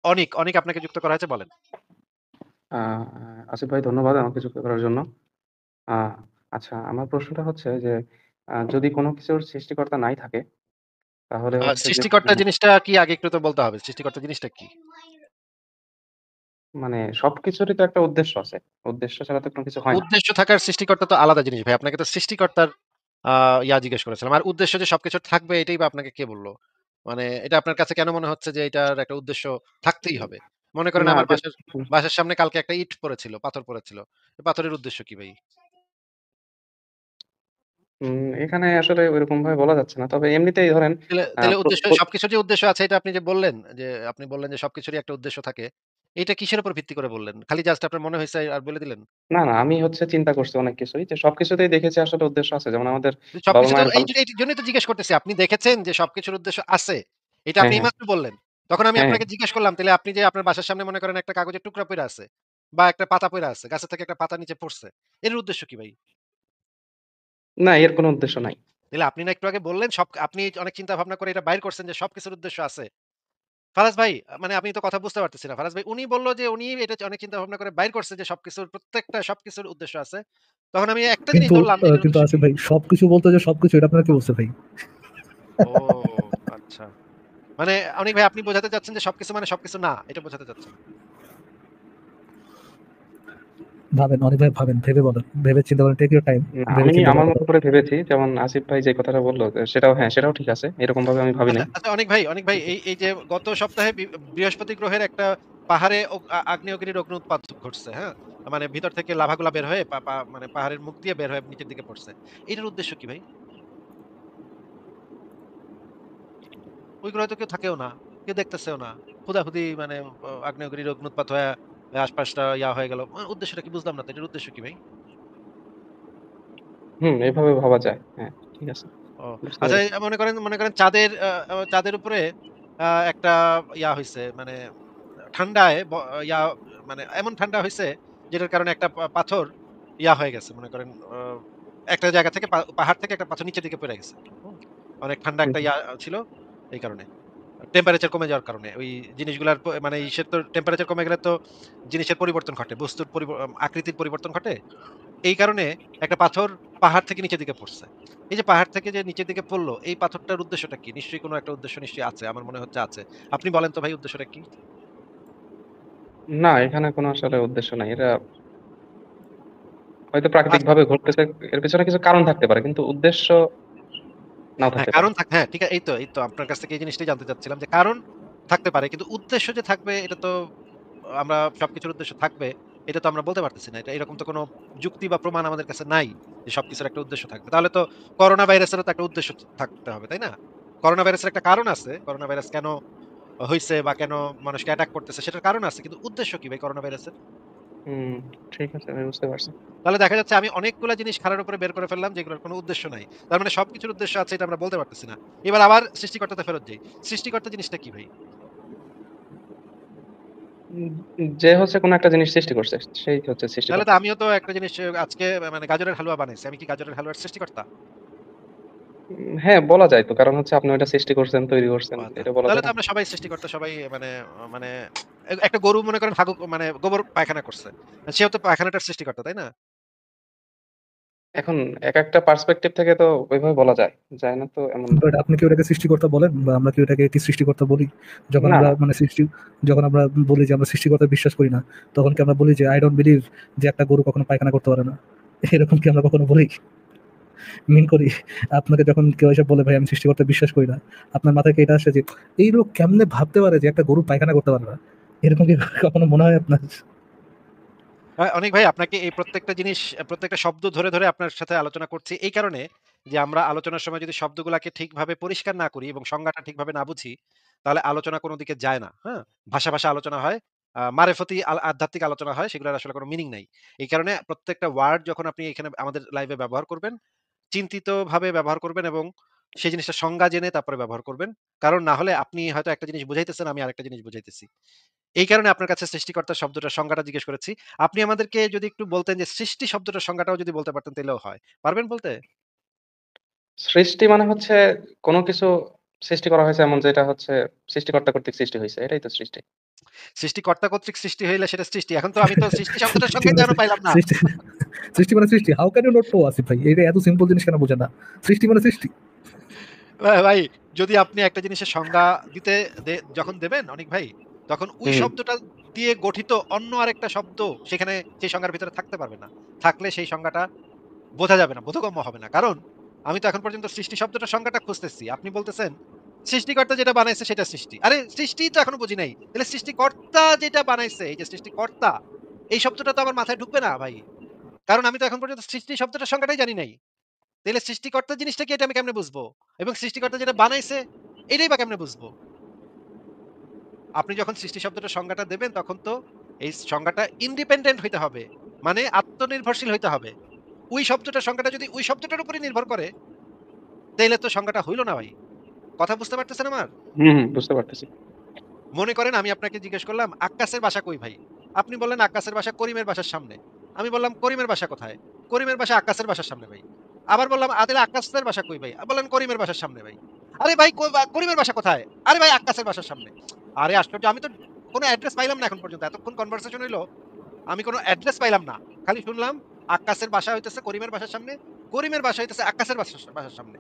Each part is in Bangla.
অনিক, অনিক আপনাকে যুক্ত করা হয়েছে বলেন। আ আসিফ ভাই ধন্যবাদ আমাকে যুক্ত করার জন্য। আ আচ্ছা আমার প্রশ্নটা হচ্ছে যে যদি কোন কিছুর সৃষ্টিকর্তা নাই থাকে তাহলে হচ্ছে যে সৃষ্টিকর্তা জিনিসটা কি আগে একটু তো বলতে হবে। সৃষ্টিকর্তা জিনিসটা কি? মানে সবকিছুরই তো একটা উদ্দেশ্য আছে। উদ্দেশ্য ছাড়া তো কোন কিছু হয় না। উদ্দেশ্য থাকার সৃষ্টিকর্তা তো আলাদা জিনিস ভাই। আপনাকে তো সৃষ্টিকর্তার আ জিজ্ঞেস করেছিলাম। আর উদ্দেশ্য যে সবকিছু থাকবে এটাই বা আপনাকে কে বলল? মানে এটা আপনার কাছে কেন মনে হচ্ছে যে এটার একটা উদ্দেশ্য থাকতেই হবে? মনে করেন না আমার যে বাসার সামনে কালকে একটা ইট পড়েছিল, পাথর পড়েছিল। পাথরের উদ্দেশ্য কি ভাই? এখানে আসলে ঐরকমভাবে বলা যাচ্ছে না। তবে এমনিতেই ধরেন তাইলে আ তাইলে প্র উদ্দেশ্য প্র সবকিছুর যে উদ্দেশ্য আছে এটা আপনি যে বললেন আপনি বললেন যে সবকিছুরই একটা উদ্দেশ্য থাকে। এটা কিসের উপর ভিত্তি করে বললেন? খালি জাস্ট আপনার মনে হইছে আর বলে দিলেন? না, আমি হচ্ছে চিন্তা করছি অনেক কিছুই। যে সবকিছুতেই দেখেছি আসলে উদ্দেশ্য আছে। যেমন আমাদের সবকিছু তো বাবা-মায়ের ভালো এইটার জন্যই তো জিজ্ঞেস করতেছি। আপনি দেখেছেন যে সবকিছুর উদ্দেশ্য আছে। এটা হ্যাঁ, আপনি হ্যাঁ, এইমাত্র বললেন। তখন আমি হ্যাঁ। আপনাকে জিজ্ঞেস করলাম, তাইলে আপনি যে আপনার বাসার সামনে মনে করেন একটা কাগজের টুকরা পইড়া আছে বা একটা পাতা পইড়া আছে। গাছের থেকে একটা পাতা নিচে পড়ছে। এর উদ্দেশ্য কি ভাই? না এর কোন উদ্দেশ্য নাই। তাইলে আপনি না একটু আগে বললেন আপনি অনেক চিন্তা ভাবনা করে এটা বাইর করছেন যে সবকিছুর উদ্দেশ্য আছে। ফারাজ ভাই মানে আপনি তো কথা বুঝতে পারতেছি না। ফারাজ ভাই উনি বলল যে উনি এটা অনেক চিন্তা ভাবনা করে বাইর করছে যে সবকিছুর উদ্দেশ্য আছে। তখন আমি একটা জিনিস কিন্তু ধরলাম যে এটার কিন্তু উদ্দেশ্য আসিফ কি? ভাই সবকিছু বলতে যে সবকিছু এটা আপনার কে বলছে ভাই? ও আচ্ছা। মানে অনিক ভাই আপনি বোঝাতে চাচ্ছেন যে সবকিছু মানে সবকিছু না, এটা বোঝাতে চাচ্ছেন। ভাবেন, অনেক ভাই ভাবেন, ভেবে বলেন। ভেবে চিন্তা করেন, টেক ইউর টাইম। না, ভেবে আমি চিন্তা আমার করেন মতো কথা। করে ভেবেছি। যেমন আসিফ ভাই যে কথাটা বলল সেটাও হ্যাঁ, সেটাও ঠিক আছে। এরকমভাবে আমি ভাবি আচ্ছা, নাই। আচ্ছা অনিক ভাই এই যে গত সপ্তাহে বৃহস্পতি গ্রহের একটা পাহাড়ে আগ্নেয়গিরির অগ্ন্যুৎপাত ঘটছে, হ্যাঁ? মানে ভিতর থেকে লাভাগুলা বের হয়ে পা পা মানে পাহাড়ের মুখ দিয়ে বের হয়ে নিচের দিকে পড়ছে। এটার উদ্দেশ্য কি ভাই? ওই গ্রহে তো কেউ থাকেও না। কেউ দেখতেছেও না। হুদাহুদি মানে আগ্নেয়গিরির অগ্ন্যুৎপাত হয়ে আশপাশটা হয়ে গেল। উদ্দেশ্যটা কি বুঝলাম না তো। এটার উদ্দেশ্য কি ভাই? এভাবে ভাবা যায়। হ্যাঁ, ঠিক আছে। ও বুঝতে আচ্ছা পেরেছি। মনে করেন চাঁদের উপরে একটা হইছে মানে ঠান্ডায় মানে এমন ঠান্ডা হইছে যেটার কারণে একটা পাথর হয়ে গেছে। মনে করেন একটা জায়গা থেকে পাহাড় থেকে একটা পাথর নিচের দিকে পড়ে গেছে। হুম? অনেক ঠান্ডা হুম, একটা হুম, ছিল এই কারণে। টেম্পারেচার কমে যাওয়ার কারণে ওই জিনিসগুলার মানে ইসের তো টেম্পারেচার কমে গেলে তো জিনিসের পরিবর্তন ঘটে। বস্তুর আকৃতির পরিবর্তন ঘটে। এই কারণে একটা পাথর পাহাড় থেকে নিচের দিকে পড়ছে। এই যে পাহাড় থেকে যে নিচের দিকে পড়ল, এই পাথরটার উদ্দেশ্যটা কি? নিশ্চয়ই কোনো একটা উদ্দেশ্য নিশ্চয়ই আছে। আমার মনে হচ্ছে আছে। আপনি বলেন তো ভাই উদ্দেশ্যটা কি? না এখানে কোনো আসলে উদ্দেশ্য নাই। এটা হয়তো আচ্ছা। প্রাকৃতিকভাবে ঘটতেছে। এর পেছনে কিছু কারণ থাকতে পারে। কিন্তু উদ্দেশ্য নাও হ্যাঁ, থাকতে পারে। কারণ হ্যাঁ, ঠিক এই তো আপনার কাছ থেকে এই জিনিসটাই জানতে চাচ্ছিলাম যে কারণ থাকতে পারে। কিন্তু উদ্দেশ্য যে থাকবে এটা তো আমরা সবকিছুর উদ্দেশ্য থাকবে এটা তো আমরা বলতে পারতেছি না। এটা এরকম তো কোনো যুক্তি বা প্রমাণ আমাদের কাছে নাই যে সবকিছুর একটা উদ্দেশ্য থাকবে। তাহলে তো করোনা ভাইরাসেরও তো একটা উদ্দেশ্য থাকতে হবে, তাই না? করোনা ভাইরাসের একটা কারণ আছে। করোনা ভাইরাস কেন হইছে বা কেন মানুষকে অ্যাটাক করতেছে সেটার কারণ আছে। কিন্তু উদ্দেশ্য কি ভাই করোনা ভাইরাসের? হুম, ঠিক আছে আমি বুঝতে পারছি। তাহলে দেখা যাচ্ছে আমি অনেকগুলা জিনিস খাড়ার উপরে বের করে ফেললাম যেগুলোর কোনো উদ্দেশ্য নাই। তার মানে সবকিছুর উদ্দেশ্য আছে এটা আমরা বলতে পারতেছি না। এবার আবার সৃষ্টিকর্তাতে ফেরত যাই। সৃষ্টিকর্তা জিনিসটা কি ভাই? উম যে হচ্ছে কোনো একটা জিনিস সৃষ্টি করছে সেই হচ্ছে তাহলে তো সৃষ্টিকর্তা। আমিও তো একটা জিনিস আজকে মানে গাজরের হালুয়া বানাইছি। আমি কি গাজরের হালুয়ার সৃষ্টিকর্তা? হ্যাঁ, বলা যায় তো। কারণ হচ্ছে আপনি ওইটা সৃষ্টি করছেন, তৈরি ও করছেন। আচ্ছা। এটা বলা তাহলে যায় তো না? আমরা সবাই সৃষ্টিকর্তা সবাই মানে মানে একটা গরু মনে করেন মানে গোবর পায়খানা করছে। সেও তো পায়খানাটার সৃষ্টিকর্তা, তাই না? এখন একেকটা পার্সপেক্টিভ থেকে তো ওইভাবে বলা যায়। যায় না তো এমন না। বাট আপনি কি ওটাকে সৃষ্টিকর্তা বলেন, বা আমরা কি ওটাকে কি সৃষ্টিকর্তা বলি? যখন না, আমরা না। মানে যখন আমরা বলি যে আমরা সৃষ্টিকর্তা বিশ্বাস করি না, তখন কি আমরা বলি যে আই ডোন্ট বিলিভ যে একটা গরু কখনো পায়খানা করতে পারে না? এরকম কি আমরা কখনো বলি? মিন করি? আপনাকে যখন কেউ এসে বলে ভাই আমি সৃষ্টিকর্তা বিশ্বাস করি না, আপনার মাথায় কি এটা আসে যে এই লোক কেমনে ভাবতে পারে যে একটা গরু পায়খানা করতে পারে না? এরকম কি কখনো মনে হয় আপনার? অনিক ভাই আপনাকে এই প্রত্যেকটা জিনিস প্রত্যেকটা শব্দ ধরে আপনার সাথে আলোচনা করছি এই কারণে যে আমরা আলোচনার সময় যদি শব্দগুলাকে ঠিকভাবে পরিষ্কার না করি এবং সংজ্ঞাটা ঠিকভাবে না বুঝি, তাহলে আলোচনা কোনো দিকে যায় না। হ্যাঁ? ভাষা আলোচনা হয়। মারেফতি আধ্যাত্মিক আলোচনা হয় সেগুলোর আসলে কোনো মিনিং নাই। এই কারণে প্রত্যেকটা ওয়ার্ড যখন আপনি এখানে আমাদের লাইভে ব্যবহার করবেন, চিন্তিতভাবে ব্যবহার করবেন এবং সেই জিনিসটার সংজ্ঞা জেনে তারপরে ব্যবহার করবেন। কারণ না হলে আপনি হয়তো একটা জিনিস বুঝাইতেছেন, আমি আরেকটা জিনিস বুঝাইতেছি। এই কারণে আপনার কাছে সৃষ্টিকর্তা শব্দটার সংজ্ঞাটা জিজ্ঞেস করেছি। আপনি আমাদেরকে যদি একটু বলতেন যে সৃষ্টি শব্দটার সংজ্ঞাটাও যদি বলতে পারতেন তাইলেও হয়। পারবেন বলতে? সৃষ্টি মানে হচ্ছে কোনো কিছু সৃষ্টি করা হয়েছে এমন যেটা হচ্ছে সৃষ্টিকর্তা কর্তৃক সৃষ্টি হইছে। এটাই তো সৃষ্টি। সৃষ্টিকর্তা কর্তৃক সৃষ্টি হইলে সেটা সৃষ্টি। এখন তো আমি তো সৃষ্টি শব্দটার সৃষ্টি সংজ্ঞাই তো মানে এখনো পাইলাম না। সৃষ্টি সৃষ্টি মানে সৃষ্টি। How can you not know Asif ভাই? এটা এত সিম্পল জিনিস কেন বোঝেন না? সৃষ্টি মানে সৃষ্টি। ভাই যদি আপনি একটা জিনিসের সংজ্ঞা দিতে যখন দেবেন অনিক ভাই, তখন ওই হুম, শব্দটা দিয়ে গঠিত অন্য আরেকটা শব্দ সেখানে সেই সংজ্ঞার ভিতরে থাকতে পারবে না। থাকলে সেই সংজ্ঞাটা বোঝা যাবে না, বোধগম্য হবে না। কারণ আমি তো এখন পর্যন্ত সৃষ্টি শব্দটার সংজ্ঞাটা খুঁজতেছি। আপনি বলতেছেন সৃষ্টিকর্তা যেটা বানাইছে সেটা সৃষ্টি। আরে সৃষ্টিই তো এখনো বুঝি নাই। তাহলে সৃষ্টিকর্তা যেটা বানাইছে, এই যে সৃষ্টিকর্তা, এই শব্দটা তো আমার মাথায় ঢুকবে না ভাই। কারণ আমি তো এখন পর্যন্ত সৃষ্টি শব্দটার সংজ্ঞাটাই জানি নাই। তাইলে সৃষ্টিকর্তা জিনিসটা কি এটা আমি কেমনে বুঝবো? এবং সৃষ্টিকর্তা যেটা বানাইছে এটাই বা কেমনে বুঝবো? আপনি যখন সৃষ্টি শব্দটার সংজ্ঞাটা দেবেন তখন তো এই সংজ্ঞাটা ইন্ডিপেন্ডেন্ট হইতে হবে। মানে আত্মনির্ভরশীল হইতে হবে। ওই শব্দটার সংজ্ঞাটা যদি ওই শব্দটার উপরে নির্ভর করে, তাইলে তো সংজ্ঞাটা হইল না ভাই। কথা বুঝতে পারতেছেন আমার? হুম, হুম, বুঝতে পারতেছি। মনে করেন আমি আপনাকে জিজ্ঞেস করলাম আক্কাসের বাসা কই ভাই? আপনি বললেন আক্কাসের বাসা করিমের বাসার সামনে। আমি বললাম করিমের বাসা কোথায়? করিমের বাসা আক্কাসের বাসার সামনে ভাই। আবার বললাম তাহলে আক্কাসের বাসা কই ভাই? বললেন করিমের বাসার সামনে ভাই। আরে ভাই করিমের বাসা কোথায়? আরে ভাই আক্কাসের বাসার সামনে। আরে আশ্চর্য, আমি তো কোন অ্যাড্রেস পাইলাম না এখন পর্যন্ত। এতক্ষণ কনভারসেশন হইলো, আমি কোন অ্যাড্রেস পাইলাম না। খালি শুনলাম আক্কাসের বাসা হইতেছে করিমের বাসার সামনে, করিমের বাসা হইতেছে আক্কাসের বাসার সামনে।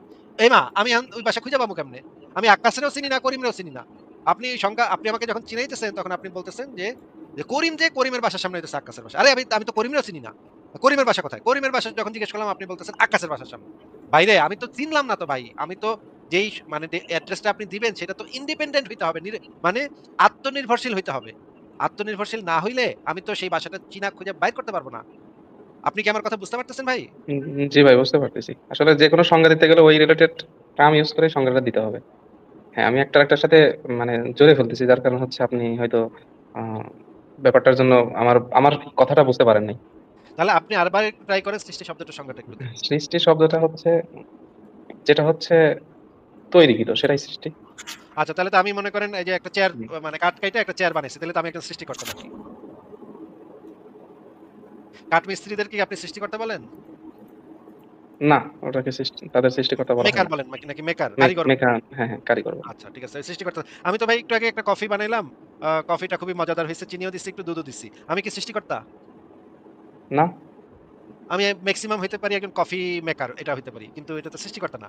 মা আমি এখন ওই বাসা খুঁজে পাবো কেমনে? আমি আক্কাসেরও চিনি না, করিমেরও চিনি না। আপনি আমাকে যখন চিনাইতেছেন তখন আপনি বলতেছেন যে করিম যে করিমের বাসার সামনে হইতেছে আক্কাসের বাসা। আরে আমি তো করিমেরও চিনি না। করিমের বাসা কোথায়? করিমের বাসা যখন জিজ্ঞেস করলাম আপনি বলতেছেন আক্কাসের বাসার সামনে। ভাইরে আমি তো চিনলাম না তো ভাই। আমি তো যেই মানে অ্যাড্রেসটা আপনি দিবেন সেটা তো ইন্ডিপেন্ডেন্ট হইতে হবে। মানে আত্মনির্ভরশীল হইতে হবে। আত্মনির্ভরশীল না হইলে আমি তো সেই বাসাটা চিনা খুঁজে বাইর করতে পারব না। আপনি কি আমার কথা বুঝতে পারতেছেন ভাই? জি ভাই, বুঝতে পারতেছি। আসলে যেকোনো সংজ্ঞা দিতে গেলে ওই রিলেটেড টার্ম ইউজ করে সংজ্ঞাটা দিতে হবে। হ্যাঁ, আমি একটা আরেকটার সাথে মানে জড়িয়ে ফেলতেছি, যার কারণে হচ্ছে আপনি হয়তো আহ, ব্যাপারটার জন্য আমার আমার কথাটা বুঝতে পারেন নাই। তাহলে আপনি আরেকবার একটু ট্রাই করেন সৃষ্টি শব্দটার সংজ্ঞাটা একটু দেন। সৃষ্টি শব্দটা হচ্ছে যেটা হচ্ছে তৈরিকৃত, সেটাই সৃষ্টি। আচ্ছা তাহলে তো আমি মনে করেন এই যে একটা চেয়ার, হুম। মানে কাঠ কাইটা একটা চেয়ার বানাইছি। তাহলে তো আমি একজন সৃষ্টিকর্তা নাকি? কাঠ মিস্ত্রিদের কি আপনি সৃষ্টিকর্তা বলেন? না, ওটাকে সৃষ্টি, তাদের সৃষ্টিকর্তা বলা হয় মেকার না। বলেন নাকি মেকার, কারিগর? মেকা, হ্যাঁ হ্যাঁ, কারিগর বলে। আচ্ছা ঠিক আছে, সৃষ্টিকর্তা। আমি তো ভাই একটু আগে একটা কফি বানাইলাম। কফিটা খুবই মজাদার হইছে। চিনিও দিছি, একটু দুধও দিছি। আমি কি সৃষ্টিকর্তা? না। আমি মেক্সিমাম হইতে পারি একজন কফি মেকার, এটা হইতে পারি। কিন্তু এটা তো সৃষ্টিকর্তা না।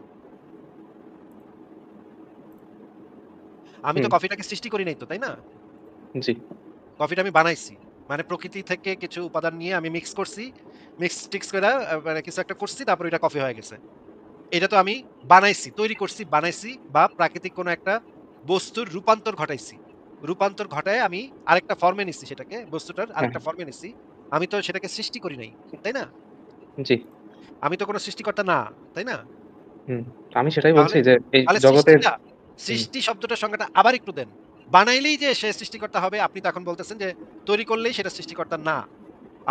আমি তো হুম। কফিটাকে সৃষ্টি করি নাই তো, তাই না? জি। কফিটা আমি বানাইছি। মানে প্রকৃতি থেকে কিছু উপাদান নিয়ে আমি মিক্স করছি। মিক্স টিক্স কইরা মানে কিছু একটা করছি, তারপর এটা কফি হয়ে গেছে। এটা তো আমি বানাইছি, তৈরি করছি, বানাইছি বা প্রাকৃতিক কোনো একটা বস্তুর রূপান্তর ঘটাইছি। রূপান্তর ঘটায় আমি আরেকটা ফর্মে নিছি সেটাকে, বস্তুটার হ্যাঁ, আরেকটা ফর্মে নিছি। আমি তো সেটাকে সৃষ্টি করি নাই, তাই না? জি। আমি তো কোনো সৃষ্টিকর্তা না, তাই না? হুম। আমি সেটাই বলছি তাহলে যে এই তাহলে জগতের। হুম। সৃষ্টি শব্দটার সংজ্ঞাটা আবার একটু দেন। বানাইলেই যে সে সৃষ্টিকর্তা হবে, আপনি তো এখন বলতেছেন যে তৈরি করলেই সেটা সৃষ্টিকর্তা না।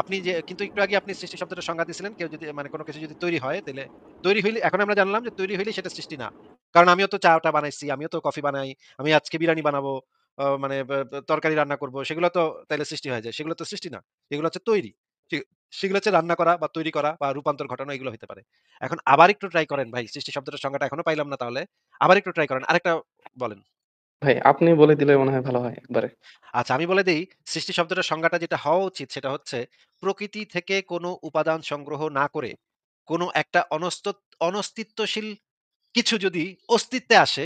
আপনি যে কিন্তু একটু আগে আপনি সৃষ্টি শব্দটার সংজ্ঞা দিয়েছিলেন, কেউ যদি মানে কোনো কিছু যদি তৈরি হয় তাইলে তৈরি হইলে, এখন আমরা জানলাম যে তৈরি হইলে সেটা সৃষ্টি না। কারণ আমিও তো চাটা বানাইছি, আমিও তো কফি বানাই, আমি আজকে বিরিয়ানি বানাবো, মানে তরকারি রান্না করব। সেগুলো তো তাইলে সৃষ্টি হয়ে যায়। সেগুলো তো সৃষ্টি না। এগুলো হচ্ছে তৈরি। সে সেগুলো হচ্ছে রান্না করা বা তৈরি করা বা রূপান্তর ঘটানো, এগুলো হইতে পারে। এখন আবার একটু ট্রাই করেন ভাই। সৃষ্টি শব্দটার সংজ্ঞাটা এখনো পাইলাম না তাহলে। আবার একটু ট্রাই করেন। আরেকটা বলেন। ভাই, আপনি বলে দিলে মনে হয় ভালো হয় একবারে। আচ্ছা আমি বলে দেই, সৃষ্টি শব্দটার সংজ্ঞাটা যেটা হওয়া উচিত সেটা হচ্ছে প্রকৃতি থেকে কোনো উপাদান সংগ্রহ না করে কোনো একটা অনস্তিত্বশীল কিছু যদি অস্তিত্বে আসে,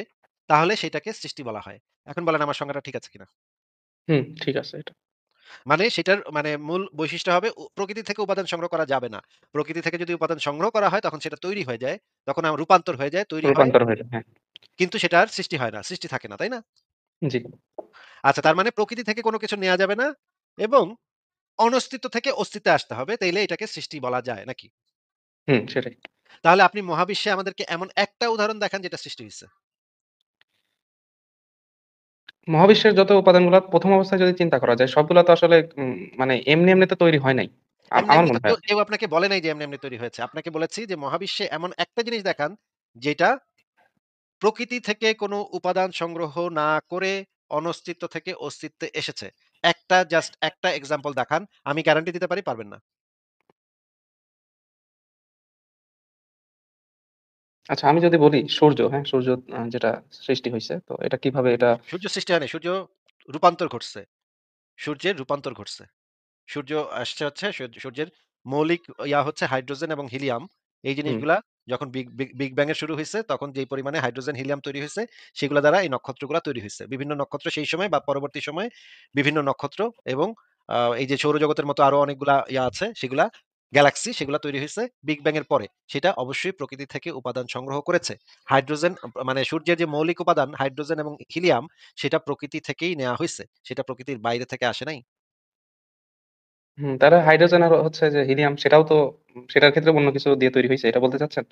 তাহলে সেটাকে সৃষ্টি বলা হয়। এখন বলেন আমার সংজ্ঞাটা ঠিক আছে কিনা? হুম, ঠিক আছে এটা। মানে সেটার মানে মূল বৈশিষ্ট্য হবে প্রকৃতি থেকে উপাদান সংগ্রহ করা যাবে না। প্রকৃতি থেকে যদি উপাদান সংগ্রহ করা হয় তখন সেটা তৈরি হয়ে যায়। তখন রূপান্তর হয়ে যায়, তৈরি হয়। রূপান্তর হয়ে যায়, হ্যাঁ। কিন্তু সেটার সৃষ্টি হয় না, সৃষ্টি থাকে না, তাই না? জি। আচ্ছা তার মানে প্রকৃতি থেকে কোনো কিছু নেয়া যাবে না এবং অনস্তিত্ব থেকে অস্তিত্বে আসতে হবে। তাইলে এটাকে সৃষ্টি বলা যায় নাকি? হুম, সেটাই। তাহলে আপনি মহাবিশ্বে আমাদেরকে এমন একটা উদাহরণ দেখান যেটা সৃষ্টি হইছে। মহাবিশ্বের যত উপাদানগুলা ১ম অবস্থায় যদি চিন্তা করা যায়, সবগুলা তো আসলে মানে এমনি এমনি তো তৈরি হয় নাই। এমনি, আমার এমনি তো মনে হয় কেউ আরকি। কেউ আপনাকে বলে নাই যে এমনি, এমনি তৈরি হয়েছে। আপনাকে বলেছি যে মহাবিশ্বে এমন একটা জিনিস দেখান যেটা প্রকৃতি থেকে কোনো উপাদান সংগ্রহ না করে অনস্তিত্ব থেকে অস্তিত্বে এসেছে। জাস্ট একটা এক্সাম্পল দেখান। আমি গ্যারান্টি দিতে পারি পারবেন না। আচ্ছা, আমি যদি বলি সূর্য, হ্যাঁ? সূর্য যেটা সৃষ্টি হইছে, তো এটা কিভাবে এটা। সূর্য সৃষ্টি হয় নাই, সূর্য রূপান্তর ঘটছে। সূর্যের রূপান্তর ঘটছে। সূর্য আসছে হচ্ছে সূর্যের মৌলিক হচ্ছে হাইড্রোজেন এবং হিলিয়াম। এই হুম, জিনিসগুলা যখন বিগ ব্যাং এর শুরু হইছে তখন যেই পরিমাণে হাইড্রোজেন, হিলিয়াম তৈরি হইছে সেগুলা দ্বারা এই নক্ষত্রগুলা তৈরি হইছে। বিভিন্ন নক্ষত্র সেই সময় বা পরবর্তী সময়ে বিভিন্ন নক্ষত্র এবং এই যে সৌরজগতের মতো আরো অনেকগুলা আছে সেগুলা গ্যালাক্সি সেগুলা তৈরি হইছে বিগ ব্যাং এর পরে। সেটা অবশ্যই প্রকৃতি থেকে উপাদান সংগ্রহ করেছে। হাইড্রোজেন মানে সূর্যের যে মৌলিক উপাদান হাইড্রোজেন এবং হিলিয়াম সেটা প্রকৃতি থেকেই নেয়া হইছে। সেটা প্রকৃতির বাইরে থেকে আসে নাই। হুম। তাহলে হাইড্রোজেন আর হচ্ছে যে হিলিয়াম সেটাও তো সেটার ক্ষেত্রে অন্য কিছু দিয়ে তৈরি হইছে। এটা বলতে চাচ্ছেন?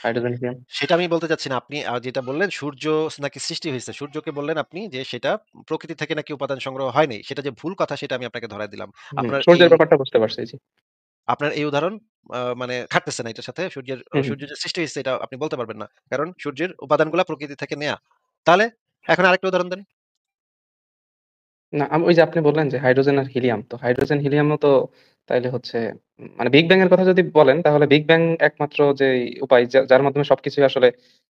Hydrogen, helium? সেটা আমি বলতে চাচ্ছি না। আপনি যেটা বললেন সূর্য নাকি সৃষ্টি হইছে। সূর্যকে বললেন আপনি যে সেটা প্রকৃতি থেকে নাকি উপাদান সংগ্রহ হয় নাই। সেটা যে ভুল কথা সেটা আমি আপনাকে ধরায় দিলাম। হুম, আপনার এই সূর্যের ব্যাপারটা বুঝতে পারছি। জি। উদাহরণ মানে খাটতেছে না এটার সাথে। হুম, হুম। সূর্য যে সৃষ্টি হইছে এটা আপনি বলতে পারবেন না। কারণ সূর্যের উপাদানগুলা প্রকৃতি থেকে নেয়া। তাহলে এখন আরেকটা উদাহরণ দেন। না, ওই যে আপনি বললেন যে হাইড্রোজেন আর হিলিয়াম। তো হাইড্রোজেন, হিলিয়ামও তো তাইলে হচ্ছে মানে বিগ ব্যাং এর কথা যদি বলেন তাহলে বিগ ব্যাং একমাত্র যেই উপায় যার মাধ্যমে সবকিছুই আসলে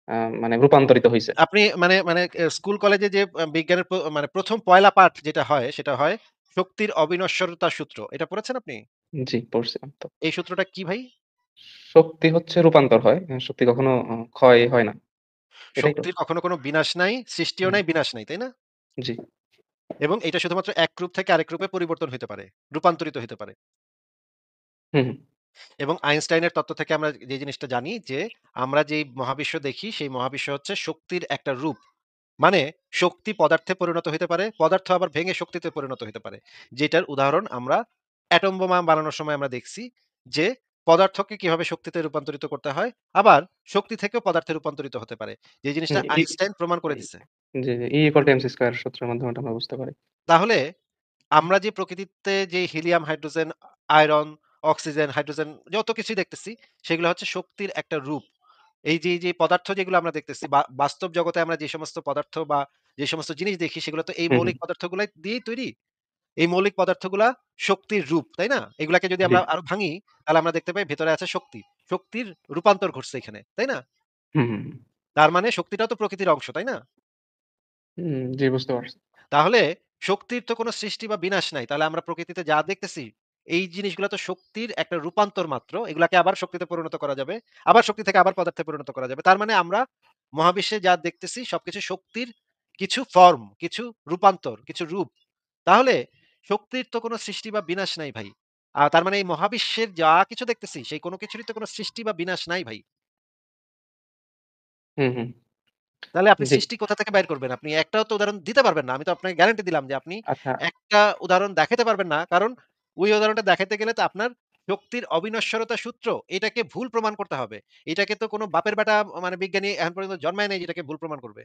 আ মানে রূপান্তরিত হইছে। আপনি মানে মানে স্কুল কলেজে যে বিজ্ঞানের মানে ১ম পয়লা পাঠ যেটা হয় সেটা হয় শক্তির অবিনশ্বরতার সূত্র। এটা পড়েছেন আপনি? জি, পড়ছিলাম তো। এই সূত্রটা কি ভাই? শক্তি হচ্ছে রূপান্তর হয়। শক্তি কখনো ক্ষয় হয় না। এটাই তো? শক্তির কখনো কোনো বিনাশ নাই, সৃষ্টিও হুম, নাই, বিনাশ নাই, তাই না? জি। এবং এটা শুধুমাত্র এক রূপ থেকে আরেক রূপে পরিবর্তন হইতে পারে, রূপান্তরিত হইতে পারে। হুম, হুম। এবং আইনস্টাইনের তত্ত্ব থেকে আমরা যে জিনিসটা জানি যে, আমরা যেই মহাবিশ্ব দেখি সেই মহাবিশ্ব হচ্ছে শক্তির একটা রূপ। মানে শক্তি পদার্থে পরিণত হইতে পারে, পদার্থ আবার ভেঙে শক্তিতে পরিণত হইতে পারে। যেটার উদাহরণ আমরা এটম বোমা বানানোর সময় আমরা দেখছি যে, পদার্থকে কিভাবে শক্তিতে রূপান্তরিত করতে হয়, আবার শক্তি থেকেও পদার্থে রূপান্তরিত হতে পারে। যে জিনিসটা হুম, আইনস্টাইন প্রমাণ করে দিছে। জি, জি। E equal to mc square সূত্রের মাধ্যমে এটা আমরা বুঝতে পারি। তাহলে আমরা যে প্রকৃতিতে যে helium, hydrogen, iron, oxygen, hydrogen যত কিছুই দেখতেছি সেগুলো হচ্ছে শক্তির একটা রূপ। এই যে পদার্থ যেগুলো আমরা দেখতেছি বাস্তব জগতে আমরা যে সমস্ত পদার্থ বা যে সমস্ত জিনিস দেখি সেগুলো তো এই হুম, হুম। মৌলিক পদার্থগুলাই দিয়েই তৈরি। এই মৌলিক পদার্থগুলা শক্তির রূপ, তাই না? এগুলাকে যদি জি। আমরা আরো ভাঙি তাহলে আমরা দেখতে পাই ভেতরে আছে শক্তি। শক্তির রূপান্তর ঘটছে এখানে, তাই না? হুম, হুম, হুম। তার মানে শক্তিটাও তো প্রকৃতির অংশ, তাই না? হুম, জি, বুঝতে পারছি। তাহলে শক্তির তো কোনো সৃষ্টি বা বিনাশ নাই। তাহলে আমরা প্রকৃতিতে যা দেখতেছি, এই জিনিসগুলা তো শক্তির একটা রূপান্তর মাত্র। এগুলাকে আবার শক্তিতে পরিণত করা যাবে। আবার শক্তি থেকে আবার পদার্থে পরিণত করা যাবে। তার মানে আমরা মহাবিশ্বে যা দেখতেছি সবকিছু শক্তির কিছু ফর্ম, কিছু রূপান্তর, কিছু রূপ। তাহলে শক্তির তো কোনো সৃষ্টি বা বিনাশ নাই ভাই। তার মানে এই মহাবিশ্বের যা কিছু দেখতেছি, সেই কোনো কিছুরই তো কোনো সৃষ্টি বা বিনাশ নাই ভাই। হুম, হুম। তাহলে আপনি জি। সৃষ্টি কোথা থেকে বাইর করবেন? আপনি একটাও তো উদাহরণ দিতে পারবেন না। আমি তো আপনাকে গ্যারান্টি দিলাম যে আপনি আচ্ছা। একটা উদাহরণ দেখাতে পারবেন না। কারণ ওই উদাহরণটা দেখাইতে গেলে তো আপনার শক্তির অবিনশ্বরতা সূত্র এটাকে ভুল প্রমাণ করতে হবে। এটাকে তো কোনো বাপের বেটা মানে বিজ্ঞানী এখন পর্যন্ত জন্মায় নাই যেটাকে ভুল প্রমাণ করবে।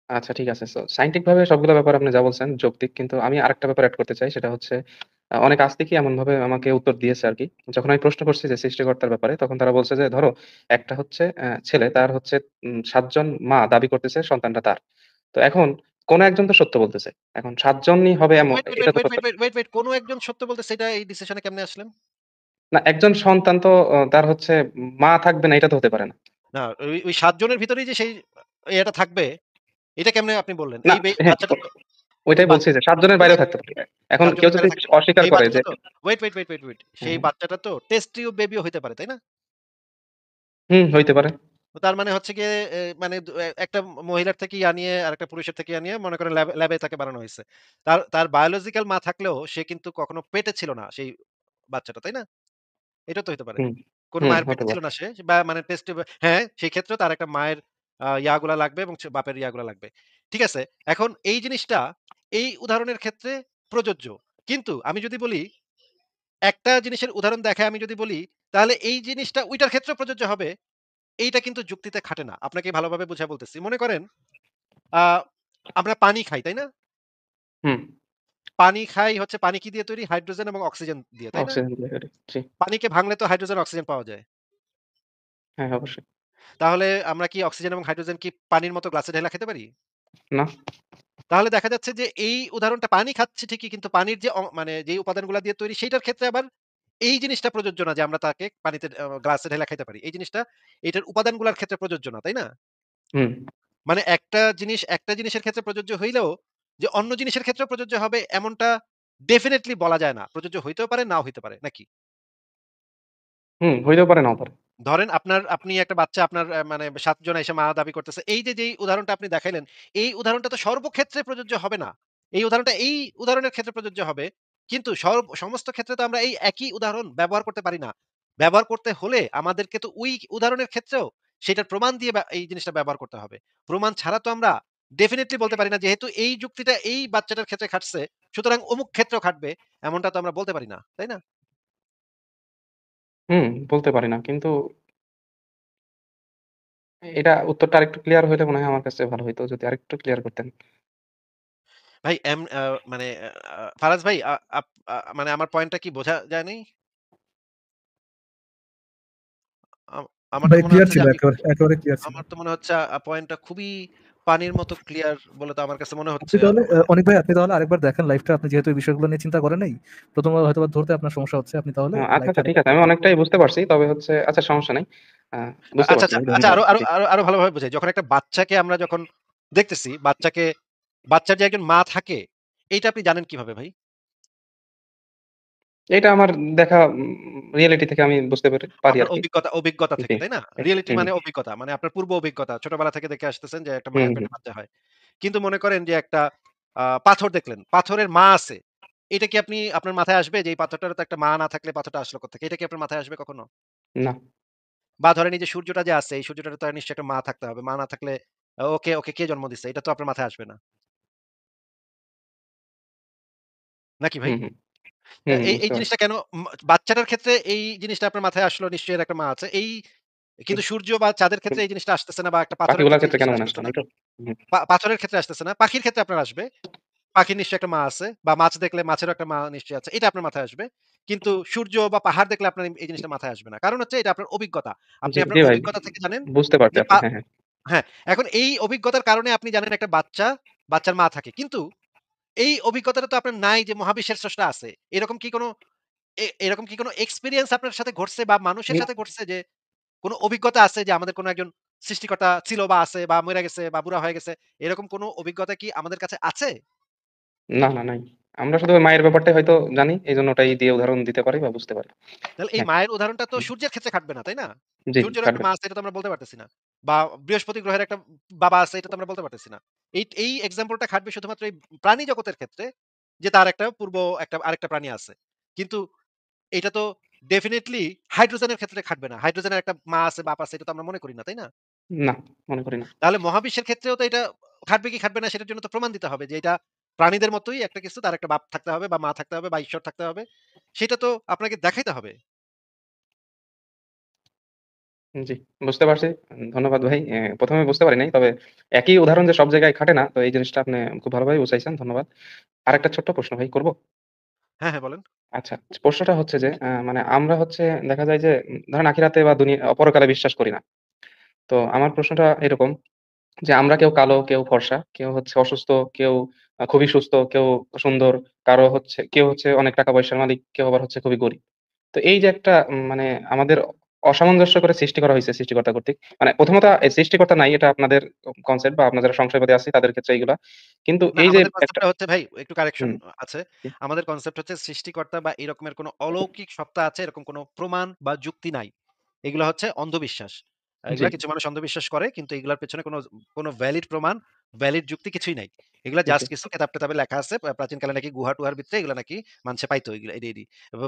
আচ্ছা, ঠিক আছে। সায়েন্টিফিক ভাবে সবগুলো ব্যাপার আপনি যা বলছেন যৌক্তিক। কিন্তু আমি আরেকটা ব্যাপার এড করতে চাই। সেটা হচ্ছে অনেক আস্তিকই এমনভাবে আমাকে উত্তর দিয়েছে আরকি। যখন আমি প্রশ্ন করছি যে সৃষ্টিকর্তার ব্যাপারে, তখন তারা বলছে যে ধরো একটা হচ্ছে ছেলে তার হচ্ছে ৭ জন মা দাবি করতেছে সন্তানটা তার। তো এখন কোন একজন তো সত্য বলতেছে। এখন ৭ জনই হবে ওয়েট, ওয়েট, এটা ওয়েট, তো ওয়েট, করতে ওয়েট, ওয়েট, ওয়েট, ওয়েট, কোনো একজন সত্য বলতে সেটা এই ডিসিশনে কেমনে আসলেন? না, একজন সন্তান তো তার হচ্ছে মা থাকবে না এটা তো হতে পারে না। না, ওই ৭ জনের ভিতরেই যে সেই ইয়েটা থাকবে, এটা কেমনে আপনি বললেন? না, এই হ্যাঁ, বাচ্চাটা তো ওই ওইটাই বলছি যে ৭ জনের বাইরেও থাকতে পারে। এখন ৭ কেউ জনের যদি বাইরে থাকতে অস্বীকার সেই করে যে বাচ্চাটা তো wait, wait, wait, wait, wait, সেই হুম, বাচ্চাটা তো টেস্ট টিউব বেবিও হইতে পারে, তাই না? হুম, হইতে পারে। তো তার মানে হচ্ছে গিয়ে মানে একটা মহিলার থেকে নিয়ে আরেকটা পুরুষের থেকে নিয়ে মনে করেন ল্যাবে তাকে বানানো হইছে। তার তার বায়োলজিক্যাল মা থাকলেও সে কিন্তু কখনো পেটে ছিল না সেই বাচ্চাটা, তাই না? এটাও তো হইতে পারে। হুম, কোন হুম, মায়ের হতে পেটে ছিল পারে। না সে বা মানে টেস্ট টিউব হ্যাঁ, সেই ক্ষেত্রেও তার একটা মায়ের ইয়াগুলা লাগবে এবং বাপের ইয়াগুলা লাগবে। ঠিক আছে? এখন এই জিনিসটা এই উদাহরণের ক্ষেত্রে প্রযোজ্য। কিন্তু আমি যদি বলি একটা জিনিসের উদাহরণ দেখায় আমি যদি বলি, তাহলে এই জিনিসটা ঐটার ক্ষেত্রেও প্রযোজ্য হবে। এইটা কিন্তু যুক্তিতে খাটে না। আপনাকে ভালোভাবে বুঝায় বলতেছি। মনে করেন আ আমরা পানি খাই, তাই না? হুম, পানি খাই হচ্ছে পানি কি দিয়ে তৈরি? হাইড্রোজেন এবং অক্সিজেন দিয়ে, তাই না? অক্সিজেন দিয়ে তৈরি। জি, পানিকে ভাঙলে তো হাইড্রোজেন, অক্সিজেন পাওয়া যায়। হ্যাঁ, অবশ্যই। তাহলে আমরা কি অক্সিজেন এবং হাইড্রোজেন কি পানির মতো গ্লাসে ঢেলা খেতে পারি? না, তাহলে দেখা যাচ্ছে যে এই উদাহরণটা পানি খাচ্ছি ঠিকই কিন্তু পানির যে মানে যেই উপাদানগুলা দিয়ে তৈরি সেইটার ক্ষেত্রে আবার এই জিনিসটা প্রযোজ্য না যে আমরা তাকে পানিতে গ্লাসে ঢেলা খাইতে পারি। এই জিনিসটা এটার উপাদানগুলার ক্ষেত্রে প্রযোজ্য না, তাই না? হুম, মানে একটা জিনিসের ক্ষেত্রে প্রযোজ্য হইলেও যে অন্য জিনিসের ক্ষেত্রেও প্রযোজ্য হবে এমনটা ডেফিনিটলি বলা যায় না। প্রযোজ্য হইতেও পারে, নাও হইতে পারে। নাকি? হুম, হইতেও পারে, নাও পারে। ধরেন আপনি একটা বাচ্চা আপনার মানে ৭ জন এসে মা দাবি করতেছে। এই যে যেই উদাহরণটা আপনি দেখাইলেন, এই উদাহরণটা তো সর্বক্ষেত্রে প্রযোজ্য হবে না। এই উদাহরণটা এই উদাহরণের ক্ষেত্রে প্রযোজ্য হবে। কিন্তু সমস্ত ক্ষেত্রে তো আমরা এই একই উদাহরণ ব্যবহার করতে পারি না। ব্যবহার করতে হলে আমাদেরকে তো ওই উদাহরণের ক্ষেত্রেও সেটার প্রমাণ দিয়ে এই জিনিসটা ব্যবহার করতে হবে। প্রমাণ ছাড়া তো আমরা ডেফিনিটলি বলতে পারি না যেহেতু এই যুক্তিটা এই বাচ্চাটার ক্ষেত্রে খাটছে, সুতরাং অমুক ক্ষেত্রেও খাটবে। এমনটা তো আমরা বলতে পারি না। তাই না? হুম, বলতে পারি না। কিন্তু এটা উত্তরটা আরেকটু ক্লিয়ার হইলে মনে হয় আমার কাছে ভালো হইতো। যদি আরেকটু ক্লিয়ার করতেন। ভাই মানে ফারাজ ভাই আ আপ আ মানে আমার পয়েন্টটা কি বোঝা যায় নাই? আ আমার তো ভাই মনে ক্লিয়ার হচ্ছে যে ছিল, আমি একেবারে ক্লিয়ার ছিল। আমার তো মনে হচ্ছে পয়েন্টটা খুবই পানির মতো ক্লিয়ার বলে তো আমার কাছে মনে আপনি হচ্ছে। তাহলে মানে অনিক ভাই, আপনি তাহলে আরেকবার দেখেন লাইভটা। আপনি যেহেতু এই বিষয়গুলো নিয়ে চিন্তা করেন নাই, প্রথমবার হয়তোবা ধরতে আপনার সমস্যা হচ্ছে। আপনি তাহলে আচ্ছা, লাইভটা আচ্ছা, ঠিক দেখেন। আছে। আমি অনেকটাই বুঝতে পারছি। তবে হচ্ছে আচ্ছা, সমস্যা নাই। আ বুঝতে আচ্ছা, পারছি আচ্ছা, ভাই। আচ্ছা, ধন্যবাদ। আরো আরো জি। আরো আরো ভালোভাবে বুঝাই। যখন একটা বাচ্চাকে আমরা যখন দেখতেছি, বাচ্চার যে একজন মা থাকে, এইটা আপনি জানেন কিভাবে ভাই? এটা আমার দেখা রিয়েলিটি থেকে আমি বুঝতে পারি আপনার আরকি। অভিজ্ঞতা জি। থেকে, তাই না? রিয়েলিটি হুম, মানে অভিজ্ঞতা। মানে আপনার পূর্ব অভিজ্ঞতা। ছোটবেলা থেকে দেখে আসতেছেন যে একটা হুম, মায়ের হুম। পেটে বাচ্চা হয়। কিন্তু মনে করেন যে একটা পাথর দেখলেন। পাথরের মা আছে। এটা কি আপনার মাথায় আসবে যে এই পাথরটারও তো একটা মা না থাকলে পাথরটা আসলো কোত্থেকে? এটা কি আপনার মাথায় আসবে কখনো? না, বা ধরেন এই যে সূর্যটা যে আছে, এই সূর্যটারও তো নিশ্চয়ই একটা মা থাকতে হবে। মা না থাকলে ওকে কে জন্ম দিছে? এটা তো আপনার মাথায় আসবে না। নাকি ভাই? হুম, হুম, হুম, এই বুঝতে পারছি। জিনিসটা কেন বাচ্চাটার ক্ষেত্রে এই জিনিসটা আপনার মাথায় আসলো নিশ্চয়ই এর একটা মা আছে। কিন্তু সূর্য বা চাঁদের ক্ষেত্রে এই জিনিসটা আসতেছে না বা একটা পাথরের বাকিগুলার ক্ষেত্রে এই ক্ষেত্রে কেন জিনিসটা মনে আসতেছে আসলো না না। এই তো? হুম, পাথরের ক্ষেত্রে আসতেছে না। পাখির ক্ষেত্রে আপনার আসবে। পাখির নিশ্চয়ই একটা মা আছে বা মাছ দেখলে মাছেরও একটা মা নিশ্চয়ই আছে। এটা আপনার মাথায় আসবে। কিন্তু সূর্য বা পাহাড় দেখলে আপনার এই জিনিসটা মাথায় আসবে না। কারণ হচ্ছে এটা আপনার অভিজ্ঞতা। আপনি জি, আপনার জি ভাই। অভিজ্ঞতা থেকে জানেন বুঝতে পারছি যে আপনি। হ্যাঁ, হ্যাঁ। হ্যাঁ, এখন এই অভিজ্ঞতার কারণে আপনি জানেন একটা বাচ্চার মা থাকে। কিন্তু এই অভিজ্ঞতাটা তো আপনার নাই যে মহাবিশ্বের স্রষ্টা আছে। এরকম কি কোনো এক্সপেরিয়েন্স আপনার সাথে ঘটছে বা মানুষের সাথে ঘটছে যে কোনো অভিজ্ঞতা আছে যে আমাদের কোনো একজন সৃষ্টিকর্তা ছিল বা আছে বা মইরা গেছে বা বুড়া হয়ে গেছে। এরকম কোনো অভিজ্ঞতা কি আমাদের কাছে আছে? না, না, নাই। আমরা শুধু ওই মায়ের ব্যাপারটাই হয়তো জানি। এজন্য ওটাই দিয়ে উদাহরণ দিতে পারি বা বুঝতে পারি। তাহলে এই হ্যাঁ, মায়ের উদাহরণটা তো হুম। সূর্যের ক্ষেত্রে খাটবে না, তাই না? জি, সূর্যের একটা কাটবে মা না। আছে এটা তো আমরা বলতে পারতেছি না। বা বৃহস্পতি গ্রহের একটা বাবা আছে এটা তো আমরা বলতে পারতেছি না। এই এক্সাম্পল টা খাটবে শুধুমাত্র এই প্রাণী জগতের ক্ষেত্রে যে তার আরেকটা প্রাণী আছে। কিন্তু এটা তো ডেফিনিটলি হাইড্রোজেনের ক্ষেত্রে খাটবে না। হাইড্রোজেনের একটা মা আছে, বাপ আছে এটা তো আমরা মনে করি না, তাই না? না, মনে করি না। তাহলে মহাবিশ্বের ক্ষেত্রেও তো এটা খাটবে কি খাটবে না সেটার জন্য তো প্রমাণ দিতে হবে যে এটা প্রাণীদের মতোই একটা কিছু তার একটা বাপ থাকতে হবে বা মা থাকতে হবে বা ঈশ্বর থাকতে হবে। সেটা তো আপনাকে দেখাইতে হবে। জি, বুঝতে পারছি। ধন্যবাদ ভাই। ১ম এ বুঝতে পারি নাই। তবে একই উদাহরণ যে সব জায়গায় খাটে না, তো এই জিনিসটা আপনি খুব ভালোভাবে বুঝাইছেন। ধন্যবাদ। আরেকটা ছোট্ট প্রশ্ন ভাই করব? হ্যাঁ, হ্যাঁ বলেন। আচ্ছা, প্রশ্নটা হচ্ছে যে মানে আমরা হচ্ছে দেখা যায় যে ধরেন আখিরাতে বা পরকালে বিশ্বাস করি না। তো আমার প্রশ্নটা এরকম যে আমরা কেউ কালো, কেউ ফর্সা, কেউ হচ্ছে অসুস্থ, কেউ খুবই সুস্থ, কেউ সুন্দর, কেউ হচ্ছে অনেক টাকা-পয়সার মালিক, কেউ আবার হচ্ছে খুবই গরিব। তো এই যে একটা মানে আমাদের অসামঞ্জস্য করে সৃষ্টি করা হইছে সৃষ্টিকর্তা কর্তৃক। মানে প্রথমত এই সৃষ্টিকর্তা নাই, এটা আপনাদের কনসেপ্ট বা আপনারা যারা সংশয়বাদী আছি তাদের ক্ষেত্রে এইগুলা। কিন্তু না এই যে আমাদের একটা কনসেপ্টটা হচ্ছে ভাই একটু কারেকশন হুম, আছে। জি, আমাদের কনসেপ্ট হচ্ছে সৃষ্টিকর্তা বা এরকমের কোনো অলৌকিক সত্তা আছে এরকম কোনো প্রমাণ বা যুক্তি নাই। এগুলা হচ্ছে অন্ধবিশ্বাস। জি, এগুলা কিছু মানুষ অন্ধবিশ্বাস করে কিন্তু এগুলার পেছনে কোনো ভ্যালিড প্রমাণ, ভ্যালিড যুক্তি কিছুই নাই। এগুলা জি, জাস্ট কিছু কেতাব-টেতাবে লেখা আছে। প্রাচীনকালে নাকি গুহা-টুহার ভিতরে এগুলা নাকি মানুষে পাইতো এগুলা এডি।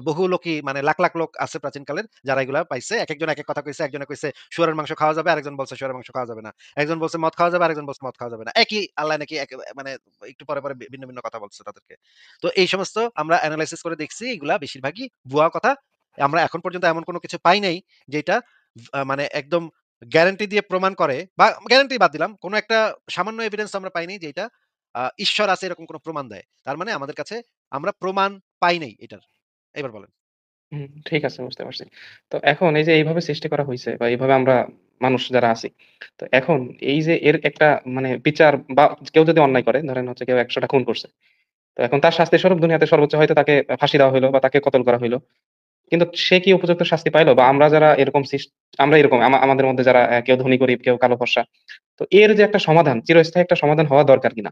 বহু লোকই মানে লাখ, লাখ লোক আছে প্রাচীনকালের যারা এগুলা পাইছে। একেকজন একেক কথা কইছে। একজনে কইছে শুয়োরের মাংস খাওয়া যাবে, আরেকজন বলছে শুয়োরের মাংস খাওয়া যাবে না। একজন বলছে মদ খাওয়া যাবে, আরেকজন বলছে মদ খাওয়া যাবে না। একই আল্লাহ নাকি মানে একটু পরে ভিন্ন কথা বলছে তাদেরকে। তো এই সমস্ত আমরা এনালাইসিস করে দেখছি এগুলা বেশিরভাগই ভুয়া কথা। আমরা এখন পর্যন্ত এমন কোনো কিছু পাই নাই যেটা মানে একদম গ্যারান্টি দিয়ে প্রমাণ করে বা গ্যারান্টি বাদ দিলাম। কোন একটা সামান্য এভিডেন্স আমরা পাইনি যে এটা ঈশ্বর আছে এরকম কোন প্রমাণ দেয়। তার মানে আমাদের কাছে আমরা প্রমাণ পাই নাই এটার। এবার বলেন। ঠিক আছে, বুঝতে পারছি। তো এখন এই যে এইভাবে সৃষ্টি করা হইছে বা এইভাবে আমরা মানুষ যারা আছি, তো এখন এই যে এর একটা মানে বিচার বা কেউ যদি অন্যায় করে, ধরেন হচ্ছে কেউ ১০০ টা খুন করছে। তো এখন তার শাস্তি স্বরূপ দুনিয়াতে সর্বোচ্চ হয়তো তাকে ফাঁসি দেওয়া হইলো বা তাকে কতল করা হইলো। কিন্তু সে কি উপযুক্ত শাস্তি পাইলো? বা আমরা যারা এরকম আমরা এরকম আমাদের মধ্যে যারা কেউ ধনী গরিব, কেউ কালো ফর্সা। তো এর যে একটা সমাধান, চিরস্থায়ী একটা সমাধান হওয়া দরকার কিনা?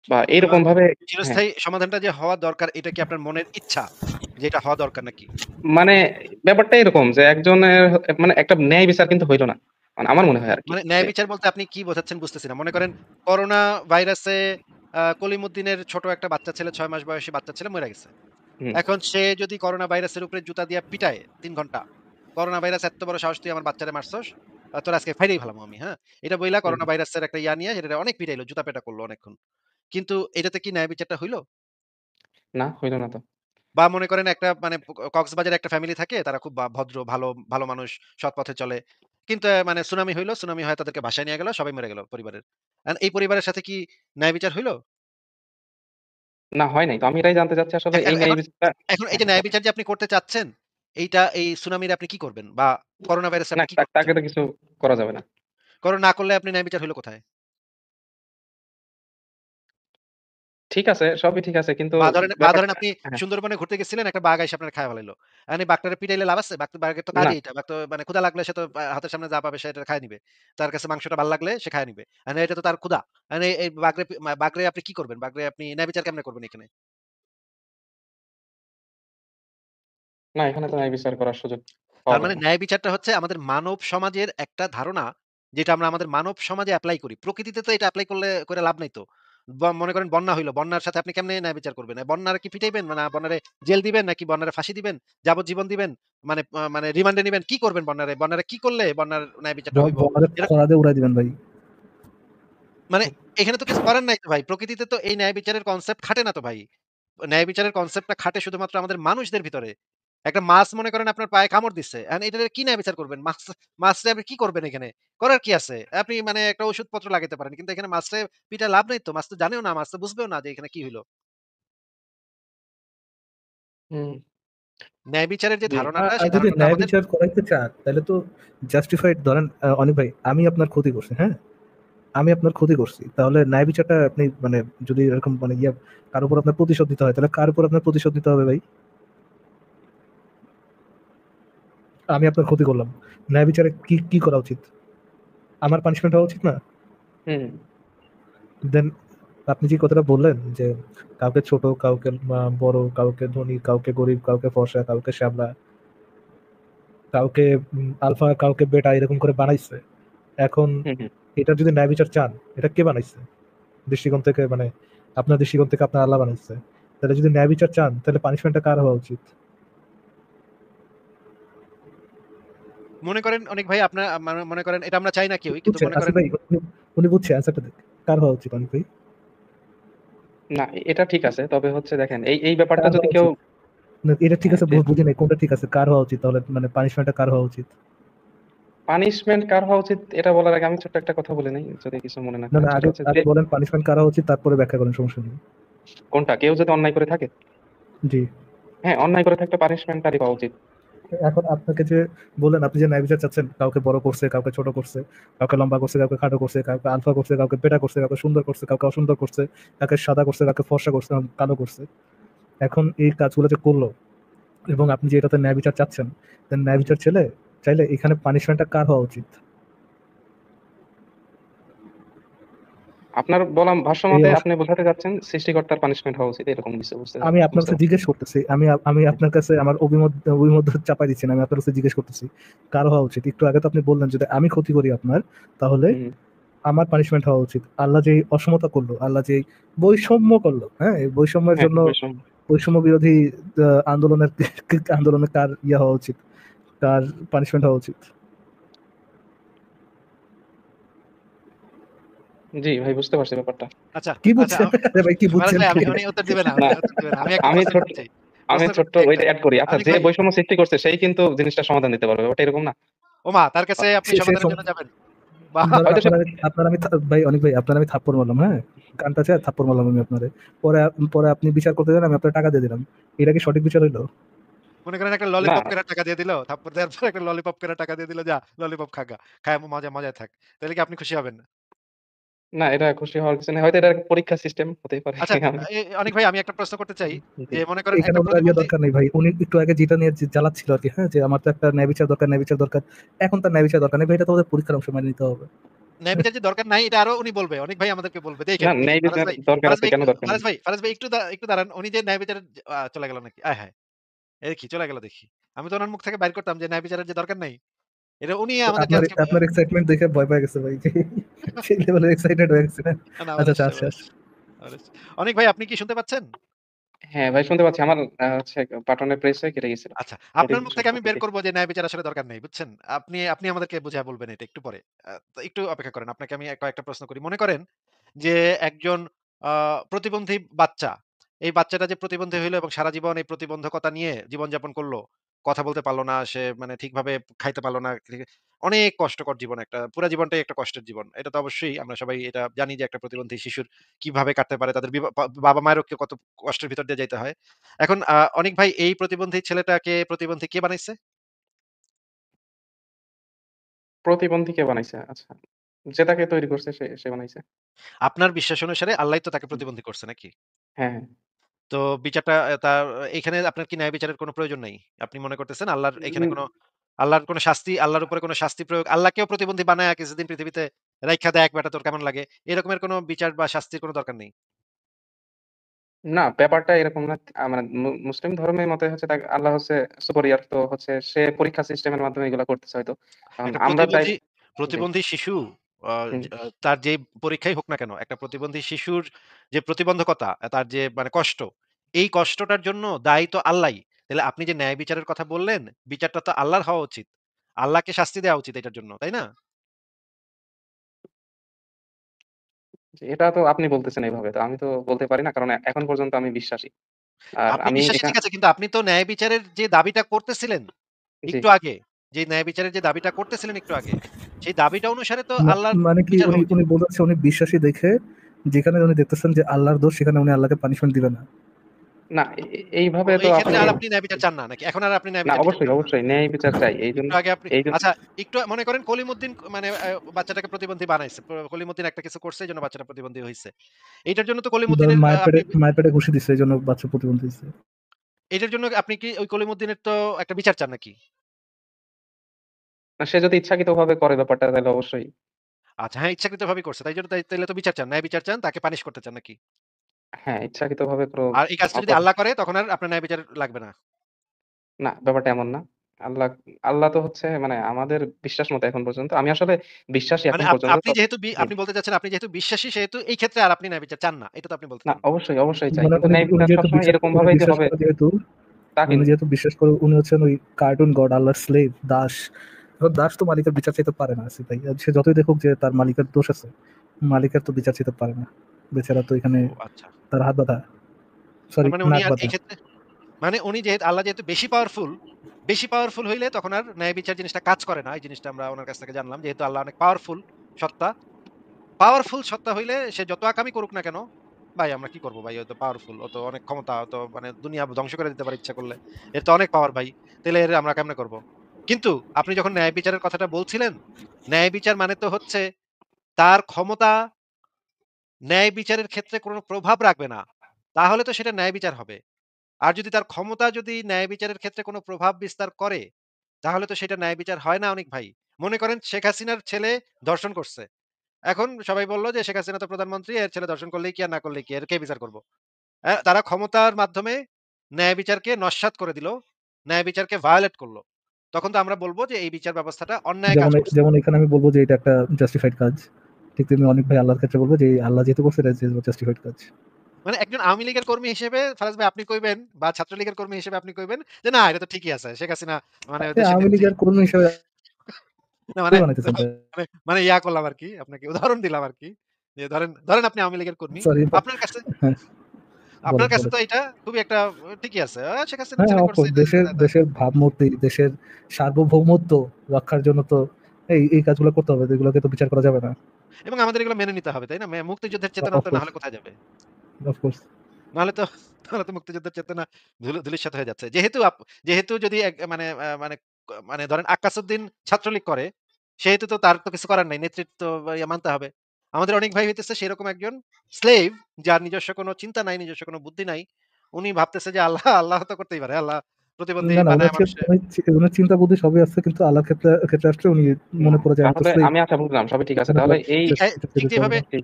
বা আ এরকম ভাবে। হ্যাঁ, চিরস্থায়ী সমাধানটা যে হওয়া দরকার এটা কি আপনার মনের ইচ্ছা? যে এটা হওয়া দরকার নাকি? মানে ব্যাপারটা এরকম যে একজনের মানে একটা ন্যায় বিচার কিন্তু হইল না। মানে আমার মনে হয় আরকি মানে ন্যায় যে বিচার বলতে আপনি কি বোঝাচ্ছেন বুঝতেছি না। মনে করেন করোনা ভাইরাসে কলিমুদ্দিনের ছোট একটা বাচ্চা ছেলে ৬ মাস বয়সী বাচ্চা ছেলে মইরা গেছে। হুম, এখন সে যদি করোনা ভাইরাসের উপরে জুতা দিয়া পিটায় ৩ ঘন্টা। করোনা ভাইরাস এত্ত বড় সাহস তুই আমার বাচ্চারে মারছস। তোরে আজকে ফাইড়াই ফেলামু আমি, হ্যাঁ? এটা বইলা হুম, করোনা ভাইরাসের একটা ইয়া নিয়ে এটারে অনেক পিটাইলো, জুতা পেটা করলো অনেকক্ষণ। কিন্তু এটাতে কি ন্যায় বিচারটা হইল? না হইল না তো। বা মনে করেন একটা মানে কক্সবাজারে একটা ফ্যামিলি থাকে। তারা খুব ভদ্র, ভালো, ভালো মানুষ, সৎ পথে চলে। কিন্তু মানে সুনামি হইল, সুনামি হয় তাদেরকে ভাসায় নিয়ে গেল, সবাই মরে গেল পরিবারের। এই পরিবারের সাথে কি ন্যায় বিচার হইল? না হয় নাই। তো আমি এটাই জানতে চাচ্ছি আসলে এই ন্যায় এখন বিচারটা। এখন এই হ্যাঁ, যে ন্যায় বলেন। বিচার যে আপনি করতে চাচ্ছেন, এইটা এই সুনামিরে আপনি কি করবেন? বা করোনা ভাইরাসে না আপনি কি করতে তাকে চান? তো কিছু করা যাবে না। না করলে আপনি ন্যায় বিচার হইল কোথায়? ঠিক আছে, সবই ঠিক আছে কিন্তু বা ধরেন ব্যাপারটা। আপনি হ্যাঁ, সুন্দরবনে ঘুরতে গেছিলেন, একটা বাঘ আইসা আপনারে খায়া ফেলাইল। এখন এই বাঘটারে পিটাইলে লাভ আছে? বাঘের তো না, কাজই এটা। বাঘ তো মানে ক্ষুধা লাগলে সে তো হাতের সামনে যা পাবে সে এটা খায় নিবে। তার কাছে মাংসটা ভাল লাগলে সে খায় নিবে। এখন এটা তো তার ক্ষুধা। এখন এই বাঘরে আপনি কি করবেন? বাঘরে আপনি ন্যায় বিচার কেমনে করবেন এখানে? না এখানে তো ন্যায় বিচার করার সুযোগ তার পাওয়া মানে যাবে না। ন্যায় বিচারটা হচ্ছে আমাদের মানব সমাজের একটা ধারণা, যেটা আমরা আমাদের মানব সমাজে এপ্লাই করি। প্রকৃতিতে তো এটা এপ্লাই করে লাভ নাই তো। মনে করেন বন্যা হইল। বন্যার সাথে আপনি কেমনে ন্যায় বিচার করবেন? বন্যারে কি পিটাইবেন? না বন্যারে জেল দিবেন নাকি বন্যারে ফাঁসি দিবেন? যাবজ্জীবন দিবেন? মানে রিমান্ডে নিবেন? কি করবেন বন্যারে? বন্যারে কি করলে বন্যার ন্যায় বিচারটা হইব? বড়দের এরকম খরা দিয়ে উড়াই দিবেন ভাই। মানে এখানে তো কিছু করার নাই তো ভাই। প্রকৃতিতে তো এই ন্যায় বিচারের কনসেপ্ট খাটে না তো ভাই। ন্যায় বিচারের কনসেপ্টটা খাটে শুধুমাত্র আমাদের মানুষদের ভিতরে। একটা মাছ মনে করেন আপনার পায়ে কামড় দিচ্ছে। এখন এটারে কি ন্যায় বিচার করবেন? মাছরে আপনি কি করবেন এখানে? করার কি আছে? আপনি মানে একটা ওষুধপত্র লাগাইতে পারেন। কিন্তু এখানে মাছরে পিটায় লাভ নাই তো। মাছ তো জানেও না, মাছ তো বুঝবেও না যে এখানে কি হইল। হুম, ন্যায় বিচারের যে জি। ধারণাটা, আর সেই যদি ধারণাটা ন্যায় আমাদের বিচার করাইতে চান তাহলে তো জাস্টিফাইড ধরেন অনিক ভাই আমি আপনার ক্ষতি করছি, হ্যাঁ? আমি আপনার ক্ষতি করছি। তাহলে ন্যায় বিচারটা আপনি মানে যদি এরকম মানে কার উপর আপনার প্রতিশোধ দিতে হয় তাহলে কার উপর আপনার প্রতিশোধ দিতে হবে ভাই? আমি আপনার ক্ষতি করলাম। ন্যায় বিচারে কি করা উচিত? আমার পানিশমেন্ট হওয়া উচিত না? হুম, দেন আপনি যে কথাটা বললেন যে কাউকে ছোট, কাউকে বড়, কাউকে ধনী, কাউকে গরিব, কাউকে ফর্সা, কাউকে শ্যামলা, কাউকে আলফা, কাউকে বেটা এরকম করে বানাইছে। এখন হুম, হুম। এটার যদি ন্যায় বিচার চান, এটা কে বানাইছে? দৃষ্টিকোণ থেকে মানে আপনার দৃষ্টিকোণ থেকে আপনার আল্লাহ বানাইছে। তাহলে যদি ন্যায় বিচার চান তাহলে পানিশমেন্টটা কার হওয়া উচিত? মনে করেন অনেক ভাই আপনার মনে করেন এটা আমরা চাই না কেউই। কিন্তু বুঝছে মনে আসিফ করেন ভাই, উনি বুঝছে অ্যান্সারটা দেখ। কার হওয়া উচিত অনিক ভাই? না এটা ঠিক আছে। তবে হচ্ছে দেখেন এই ব্যাপারটা কার যদি হওয়া কেউ। উচিত? না, এটা ঠিক হ্যাঁ, আছে যে বুঝি নাই কোনটা ঠিক আছে, কার হওয়া উচিত তাহলে মানে পানিশমেন্টটা কার হওয়া উচিত? পানিশমেন্ট কার হওয়া উচিত এটা বলার আগে আমি ছোট্ট একটা কথা বলে নেই যদি কিছু মনে না না করেন। না, সেটা আগে হচ্ছে যে আগে বলেন পানিশমেন্ট কার হওয়া উচিত, তারপরে ব্যাখ্যা করেন, সমস্যা নেই। কোনটা কেউ যদি অন্যায় করে থাকে, জি। হ্যাঁ অন্যায় করে থাকলে পানিশমেন্ট তারই পাওয়া উচিত। এখন আপনাকে যে বললেন আপনি যে ন্যায় বিচার চাচ্ছেন, কাউকে বড় করছে, কাউকে ছোট করছে, কাউকে লম্বা করছে, কাউকে খাটো করছে, কাউকে আলফা করছে, কাউকে বেটা করছে, কাউকে সুন্দর করছে, কাউকে অসুন্দর করছে, কাউকে সাদা করছে, কাউকে ফর্সা করছে, কালো করছে। এখন এই কাজগুলো যে করলো এবং আপনি যে এটাতে ন্যায় বিচার চাচ্ছেন, ন্যায় বিচার চাইলে এখানে পানিশমেন্টটা কার হওয়া উচিত? আপনার বলা ভাষ্য এই মতে অবস্থা আপনি বোঝাতে চাচ্ছেন সৃষ্টিকর্তার পানিশমেন্ট হওয়া উচিত এরকম কিছু বুঝতে আমি আপনার বুঝতে কাছে পারছি। জিজ্ঞেস করতেছি, আমি আপনার কাছে আমার অভিমত অভিমত চাপাই দিচ্ছি না, আমি আপনার কাছে জিজ্ঞেস করতেছি কার হওয়া উচিত। একটু আগে তো আপনি বললেন যদি আমি ক্ষতি করি আপনার, তাহলে হুম, আমার পানিশমেন্ট হওয়া উচিত। আল্লাহ যে অসমতা করলো, আল্লাহ যে বৈষম্য করলো, হ্যাঁ, এই বৈষম্যের হ্যাঁ জন্য বৈষম্য। বৈষম্য বিরোধী আন্দোলনের আন্দোলনে কার হওয়া উচিত, কার পানিশমেন্ট হওয়া উচিত? জি ভাই বুঝতে পারছি ব্যাপারটা। আচ্ছা, কি আচ্ছা বুঝছেন? আরে ভাই কি ফারাজ বুঝছেন ভাই কি? উনি উত্তর দিবে না, না উত্তর দিবে না। আমি একটা আমি প্রশ্ন ছোট্ট করতে চাই। আমি প্রশ্ন করতে ছোট্ট চাই একটা। ওইটা এড করি। আচ্ছা অনেক যে ভাই বৈষম্য সৃষ্টি করছে সেই কিন্তু জিনিসটা সমাধান দিতে পারবে। ব্যাপারটা এরকম না? ওমা তার কাছে আপনি সে সে সমাধানের জন্য যাবেন? বাহ! ধরেন হয়তো সে। আপনার আমি ভাই অনেক ভাই আপনার আমি থাপ্পড় মারলাম, হ্যাঁ, কানটা চায় থাপ্পড় মারলাম আমি আপনারে, পরে পরে আপনি বিচার করতে যান, আমি আপনার টাকা দিয়ে দিলাম, এটা কি সঠিক বিচার হইলো? মনে করেন একটা না, ললিপপ কেনার টাকা দিয়ে দিল। থাপ্পড় দেওয়ার পর একটা ললিপপ কেনার টাকা দিয়ে দিল, "যা ললিপপ খাগা। খায়া মজায় থাক।" তাহলে কি আপনি খুশি হবেন না? না এটা খুশি হওয়ার কিছু নেই। হয়তো এটা একটা পরীক্ষা সিস্টেম হতেই পারে। আচ্ছা, আমি। অনিক ভাই আমি একটা প্রশ্ন করতে চাই জি। যে মনে করেন এখানে একটা ওনার প্রতিবন্ধী দরকার নেই ভাই, উনি একটু আগে যেটা নিয়ে জ্বালাচ্ছিল আর কি, হ্যাঁ, যে আমার তো একটা ন্যায় বিচার দরকার, ন্যায় বিচার দরকার। এখন তার ন্যায় বিচার দরকার নেই ভাই, এটা তো ওদের পরীক্ষার অংশ, মেনে নিতে হবে। ন্যায় বিচার যে দরকার নাই এটা আরো উনি বলবে। অনেক ভাই আমাদেরকে বলবে। না, দেখেন ন্যায় ফারাজ বিচার ভাই, দরকার ফারাজ আছে, ভাই কেন একটু দরকার নেই? ফারাজ ভাই একটু দাঁড়ান। উনি যে ন্যায় বিচারের চলে গেল নাকি? আয় হায়! এ কি চলে গেল দেখি। আমি তো উনার মুখ থেকে বাইর করতাম যে ন্যায় বিচারের যে দরকার নাই। এটা উনি আমাদেরকে আপনার আজকে আপনার এক্সাইটমেন্ট দেখে ভয় পেয়ে গেছে ভাই। সেই লেভেলে এক্সাইটেড হয়ে গেছে না? না আচ্ছা, আচ্ছা, অবশ্যই, আচ্ছা, আচ্ছা। অবশ্যই, অবশ্যই। অনেক ভাই আপনি কি শুনতে পাচ্ছেন? হ্যাঁ, ভাই শুনতে পাচ্ছি। আমার হচ্ছে বাটনে প্রেস হয়ে কেটে গেছিল। আচ্ছা, আপনার মুখ থেকে আমি বের ওকে। করব যে ন্যায় বিচার আসলে দরকার নেই। বুঝছেন? আপনি আমাদেরকে বুঝায় বলবেন এটা একটু পরে। তো একটু অপেক্ষা করেন। আপনাকে আমি কয়েকটা প্রশ্ন করি। মনে করেন যে একজন আ প্রতিবন্ধী বাচ্চা, এই বাচ্চাটা যে প্রতিবন্ধী হইলো এবং সারা জীবন এই প্রতিবন্ধকতা নিয়ে জীবনযাপন করলো। কথা বলতে পারল না, সে মানে ঠিকভাবে খাইতে পারল না। অনেক কষ্টকর জীবন একটা। পুরা জীবনটাই একটা কষ্টের জীবন। এটা তো অবশ্যই আমরা সবাই এটা জানি যে একটা প্রতিবন্ধী শিশুর কিভাবে কাটতে পারে। তাদের বাবা-মায়েরও কত কষ্টের ভিতর দিয়ে যাইতে হয়। এখন অনিক ভাই এই প্রতিবন্ধী ছেলেটাকে প্রতিবন্ধী কে বানাইছে? প্রতিবন্ধী কে বানাইছে? আচ্ছা। যে তাকে তৈরি করছে সে বানাইছে। আপনার বিশ্বাস অনুসারে আল্লাহই তো তাকে হুম। প্রতিবন্ধী করছে নাকি? হ্যাঁ, হ্যাঁ। তো বিচারটা তার এখানে আপনার কি ন্যায় বিচারের কোনো প্রয়োজন নাই? আপনি মনে করতেছেন আল্লাহর এখানে উম আল্লাহর কোনো শাস্তি আল্লাহর উপরে কোনো শাস্তি প্রয়োগ আল্লাহকেও প্রতিবন্ধী বানায়া কিছুদিন পৃথিবীতে রাইখা দেখ বেটা তোর কেমন লাগে? এরকমের কোনো বিচার বা শাস্তির কোনো দরকার নেই। না, ব্যাপারটা এরকম না। মানে মুসলিম ধর্মের মতে হচ্ছে আল্লাহ হচ্ছে সুপিরিয়র। তো হচ্ছে সে পরীক্ষা সিস্টেমের মাধ্যমে এগুলা করতেছে হয়তো। কারণ একটা আমরা চাই। জি, প্রতিবন্ধী শিশু আ হুম। তার যে পরীক্ষাই হোক না কেন, একটা প্রতিবন্ধী শিশুর যে প্রতিবন্ধকতা, তার যে মানে কষ্ট, এই কষ্টটার জন্য দায়ী তো আল্লাহই। তাহলে আপনি যে ন্যায় বিচারের কথা বললেন, বিচারটা তো আল্লাহর হওয়া উচিত। আল্লাহকে শাস্তি দেওয়া উচিত এটার জন্য, তাই না? জি, এটা তো আপনি বলতেছেন এভাবে। তো আমি তো বলতে পারি না। কারণ এখন পর্যন্ত আমি বিশ্বাসী। আর আপনি আমি বিশ্বাসী ঠিক আছে, কিন্তু আপনি তো ন্যায় বিচারের যে দাবিটা করতেছিলেন জি। একটু আগে, যে ন্যায় বিচারের যে দাবিটা করতেছিলেন একটু আগে, সেই দাবিটা অনুসারে তো মা আল্লাহর মানে কি বিচার উনি হওয়া উচিত। উনি বোঝাচ্ছে উনি বিশ্বাসী দেখে যেখানে উনি দেখতেছেন যে আল্লাহর দোষ সেখানে উনি আল্লাহকে পানিশমেন্ট দিবেন না। না, এইভাবে তো এই ক্ষেত্রে আপনি আর আপনি ন্যায় বিচার চান না নাকি? এখন আর আপনি ন্যায় না, বিচার নিতে অবশ্যই, চান না? অবশ্যই ন্যায় বিচার চাই। এইজন্য একটু আগে আপনি এইজন্য আচ্ছা, একটু মনে করেন কলিমুদ্দিন মানে বাচ্চাটাকে প্রতিবন্ধী বানাইছে। কলিমুদ্দিন একটা কিছু করছে এজন্য বাচ্চাটা প্রতিবন্ধী হইছে। এইটার জন্য তো ধরেন কলিমুদ্দিনের আপনি মায়ের পেটে ঘুষি দিচ্ছে এইজন্য বাচ্চা প্রতিবন্ধী হইছে। এটার জন্য আপনি কি ওই কলিমুদ্দিনের তো একটা বিচার চান নাকি? সে যদি ইচ্ছাকৃতভাবে করে ব্যাপারটা তাহলে অবশ্যই। আচ্ছা হ্যাঁ, ইচ্ছাকৃতভাবেই করছে। তাই জন্য তাইলে তো বিচার চান। ন্যায় বিচার চান, তাকে পানিশ করতে চান নাকি? হ্যাঁ, ইচ্ছাকৃতভাবে কোনো আর এই কাজটা যদি অপরাধ। আল্লাহ করে তখন আর আপনার ন্যায় বিচার লাগবে না। না, ব্যাপারটা এমন না। আল্লাহ আল্লাহ তো হচ্ছে মানে আমাদের বিশ্বাস মতো এখন পর্যন্ত। আমি আসলে বিশ্বাসী মানে এখন পর্যন্ত। আপনি যেহেতু জি। আপনি বলতে চাচ্ছেন আপনি যেহেতু বিশ্বাসী সেহেতু এই ক্ষেত্রে আর আপনি ন্যায় বিচার চান না। এটা তো আপনি বলতে না, চান। অবশ্যই, অবশ্যই চাই। মানে কিন্তু উনি ন্যায় উনি বিচার যেহেতু সবসময় এরকম ভাবে যে হবে তা উনি কিন্তু। যেহেতু বিশ্বাস করে উনি হচ্ছেন ওই কার্টুন গড আল্লাহর স্লেভ দাস। এখন দাস তো মালিকের বিচার চাইতে পারে না আসিফ ভাই। সে যতই দেখুক যে তার মালিকের দোষ আছে, মালিকের তো বিচার চাইতে পারে না। বেচারা তো এখানে ও আচ্ছা। তার হাত বাঁধা, তার সরি মানে উনি নাক আর বাঁধা। এই ক্ষেত্রে মানে উনি যেহেতু আল্লাহ যেহেতু বেশি পাওয়ারফুল হইলে তখন আর ন্যায় বিচার জিনিসটা কাজ করে না। এই জিনিসটা আমরা উনার কাছ থেকে জানলাম। যেহেতু আল্লাহ অনেক পাওয়ারফুল সত্তা। পাওয়ারফুল সত্তা হইলে সে যত আকামই করুক না কেন, ভাই আমরা কি করব ভাই? ও তো পাওয়ারফুল। ও তো অনেক ক্ষমতা। ও তো মানে দুনিয়া ধ্বংস করে দিতে পারে ইচ্ছা করলে। এর তো অনেক পাওয়ার ভাই। তাইলে এর আমরা কেমনে করব? কিন্তু আপনি যখন ন্যায় বিচারের কথাটা বলছিলেন, ন্যায় বিচার মানে তো হচ্ছে তার ক্ষমতা ন্যায় বিচারের ক্ষেত্রে কোনো প্রভাব রাখবে না। তাহলে তো সেটা ন্যায় বিচার হবে। আর যদি তার ক্ষমতা যদি ন্যায় বিচারের ক্ষেত্রে কোনো প্রভাব বিস্তার করে, তাহলে তো সেটা ন্যায় বিচার হয় না অনেক ভাই। মনে করেন শেখ হাসিনার ছেলে ধর্ষণ করছে। এখন সবাই বলল যে শেখ হাসিনা তো প্রধানমন্ত্রী, এর ছেলে ধর্ষণ করলেই কি আর না করলেই কি? এর কে বিচার করব? তারা ক্ষমতার মাধ্যমে ন্যায় বিচারকে নস্যাৎ করে দিল। ন্যায় বিচারকে ভায়োলেট করল। তখন তো আমরা বলব যে এই বিচার ব্যবস্থাটা অন্যায় কাজ করছে। যেমন এখানে আমি বলব যে এটা একটা জাস্টিফাইড কাজ। ঠিক তেমনি অনেক ভাই আল্লাহর ক্ষেত্রে বলবে যে আল্লাহ যেহেতু করছে এটা জাস্টিফাইড কাজ। মানে একজন আওয়ামী লীগের কর্মী হিসেবে ফারাজ ভাই আপনি কইবেন বা ছাত্রলীগের কর্মী হিসেবে আপনি কইবেন যে না এটা তো ঠিকই আছে। শেখ হাসিনা মানে দেশের আওয়ামী নেত্রী। লীগের কর্মী হিসেবে না কে মানে বানাইতেছেন? মানে মানে ইয়া করলাম আরকি। আপনাকে উদাহরণ দিলাম আরকি। যে ধরেন আপনি আওয়ামী লীগের কর্মী। সরি। আপনার কাছে হ্যাঁ, আপনার বলেন, কাছে বলেন। তো এটা খুবই একটা ঠিকই আছে। শেখ হাসিনার হ্যাঁ, ছেলে করছে অফকোর্স এটা দেশের ভাবমূর্তি, দেশের সার্বভৌমত্ব রক্ষার জন্য তো এই কাজগুলো করতে হবে। এগুলোকে তো বিচার করা যাবে না। এবং আমাদের এগুলো মেনে নিতে হবে, তাই না? মুক্তিযুদ্ধের চেতনা তো না অফকোর্স, হলে কোথায় যাবে? অফকোর্স। নাহলে তো তাহলে তো মুক্তিযুদ্ধের চেতনা ধূলিসাৎ হয়ে যাচ্ছে। যেহেতু যদি মানে মানে ধরেন আক্কাস উদ্দিন ছাত্রলীগ করে, সেহেতু তো তার তো কিছু করার নাই। নেতৃত্ব মানতে হবে। আমাদের অনেক ভাই হইতেছে সেরকম একজন স্লেভ যার নিজস্ব কোনো চিন্তা নাই, নিজস্ব কোনো বুদ্ধি নাই। উনি ভাবতেছে যে আল্লাহ তো করতেই পারে। আল্লাহ প্রতিবন্ধী না, না, বা উনার ন্যায় মানুষে উনার চিন্তা বুদ্ধি সবই আছে, কিন্তু আল্লাহর ক্ষেত্রে আসলে উনি না, মনে করে যে আমি তো তাহলে slave, আমি আচ্ছা বুঝলাম সবই ঠিক আছে। এখানে তো তাহলে আর এই ঠিক এটা ঠিক ছেড়ে দিতে হবে যেভাবে না। ঠিক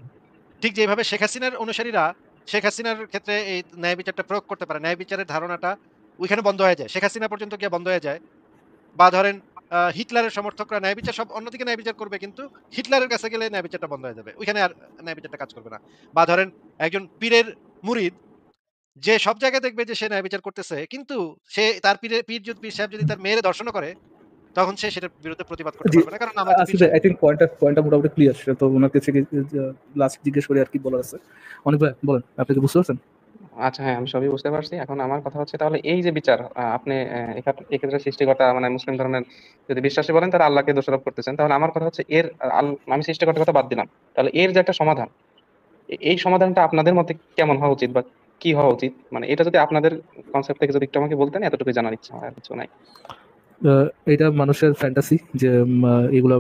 ঠিক যেভাবে শেখ হাসিনার অনুসারীরা শেখ হাসিনার ক্ষেত্রে এই ন্যায় বিচারটা প্রয়োগ করতে পারে। ন্যায় বিচারের ধারণাটা ওইখানে বন্ধ হয়ে যায়। শেখ হাসিনা পর্যন্ত গিয়ে বন্ধ হয়ে যায়। বা ধরেন হিটলারের সমর্থকরা ন্যায় বিচার সব অন্যদিকে ন্যায় বিচার করবে কিন্তু হিটলারের কাছে গেলে ন্যায় বিচারটা বন্ধ হয়ে যাবে। ওইখানে আর ন্যায় বিচারটা কাজ করবে না। বা ধরেন একজন পীরের মুরিদ যে সব জায়গায় দেখবে যে সে ন্যায় বিচার করতেছে কিন্তু সে তার পীর সাহেব যদি তার মেয়েরে দর্শনও করে তখন সে সেটার বিরুদ্ধে প্রতিবাদ করতে জি, পারবে না। কারণ আমরা তো পীর আসলে সাহেব। আই থিংক পয়েন্টটা মোটামুটি ক্লিয়ার। তো ওনার কাছে লাস্ট জিজ্ঞেস করি আর কি বলার আছে। অনিক ভাই বলেন, আপনি কি বুঝতে পারছেন? আচ্ছা হ্যাঁ, আমি সবই বুঝতে পারছি। এখন আমার কথা হচ্ছে তাহলে এই যে বিচার আপনি এক্ষেত্রে সৃষ্টিকর্তা মানে মুসলিম ধর্মের যদি বিশ্বাসী বলেন তাহলে আল্লাহকে দোষারোপ করতেছেন। তাহলে আমার কথা হচ্ছে এর আমি সৃষ্টিকর্তার কথা বাদ দিলাম। তাহলে এর যে একটা সমাধান, এই সমাধানটা আপনাদের মতে কেমন হওয়া উচিত বা কি হওয়া উচিত? মানে এটা যদি আপনাদের কনসেপ্ট থেকে যদি একটু আমাকে বলতেন এতটুকুই জানার ইচ্ছা হয়, আর কিছু নাই। এটা মানুষের ফ্যান্টাসি যে এগুলো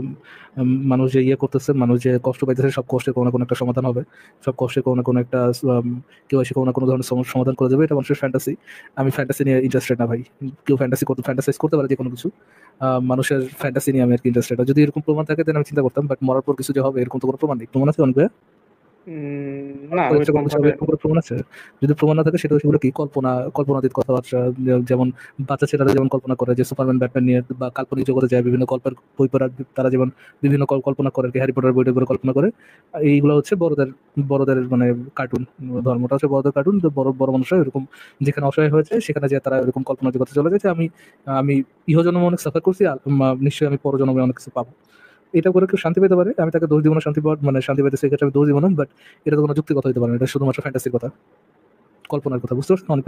মানুষ যে ইয়ে করতেছে, মানুষ যে কষ্ট পাইতেছে, সব কষ্টের কোনো না কোনো একটা সমাধান হবে, সব কষ্টের কোনো না কোনো একটা কেউ এসে কোনো না কোনো ধরনের সমাধান করে দেবে। এটা মানুষের ফ্যান্টাসি। আমি ফ্যান্টাসি নিয়ে ইন্টারেস্টেড না ভাই। কেউ ফ্যান্টাসাইজ করতে পারে যে কোনো কিছু। মানুষের ফ্যান্টাসি নিয়ে আমি আর কি ইন্টারেস্টেড। যদি এরকম প্রমাণ থাকে তাহলে আমি চিন্তা করতাম, বাট মরার পর কিছু যে হবে এরকম তো কোনো প্রমাণ নেই। প্রমাণ আছে অনেক? না ইচ্ছা ওইরকম করতেছে হবে ভাবে এরকম কোনো প্রমাণ আছে? যদি প্রমাণ না থাকে সেটা সেগুলো কি কল্পনাতীত কথাবার্তা। যেমন বাচ্চা ছেলেরা যেমন কল্পনা করে যে সুপারম্যান ব্যাটম্যান নিয়ে বা কাল্পনিক জগতে যায়, বিভিন্ন গল্পের বই পড়া তারা যেমন বিভিন্ন কল্পনা করে আর কি, হ্যারি পটার বইটা করে কল্পনা করে। এইগুলো হচ্ছে বড়দের মানে কার্টুন। ধর্মটা হচ্ছে বড়দের কার্টুন। তো বড় বড় মানুষরা এরকম যেখানে অসহায় হয়েছে সেখানে যে তারা এরকম কল্পনা জগতে চলে গেছে, আমি আমি ইহজন্মে অনেক সাফার করছি, নিশ্চয়ই আমি পরজন্মে অনেক কিছু পাবো। এটা করে কেউ শান্তি পেতে পারে, আমি তাকে দোষ দিব না। শান্তি পাওয়ার মানে শান্তি পেতে সেক্ষেত্রে আমি দোষ দিব না, বাট এটা তো কোনো যুক্তির কথা হতে পারে না। এটা শুধুমাত্র ফ্যান্টাসির কথা, কল্পনার কথা। বুঝতে পারছেন অনেক?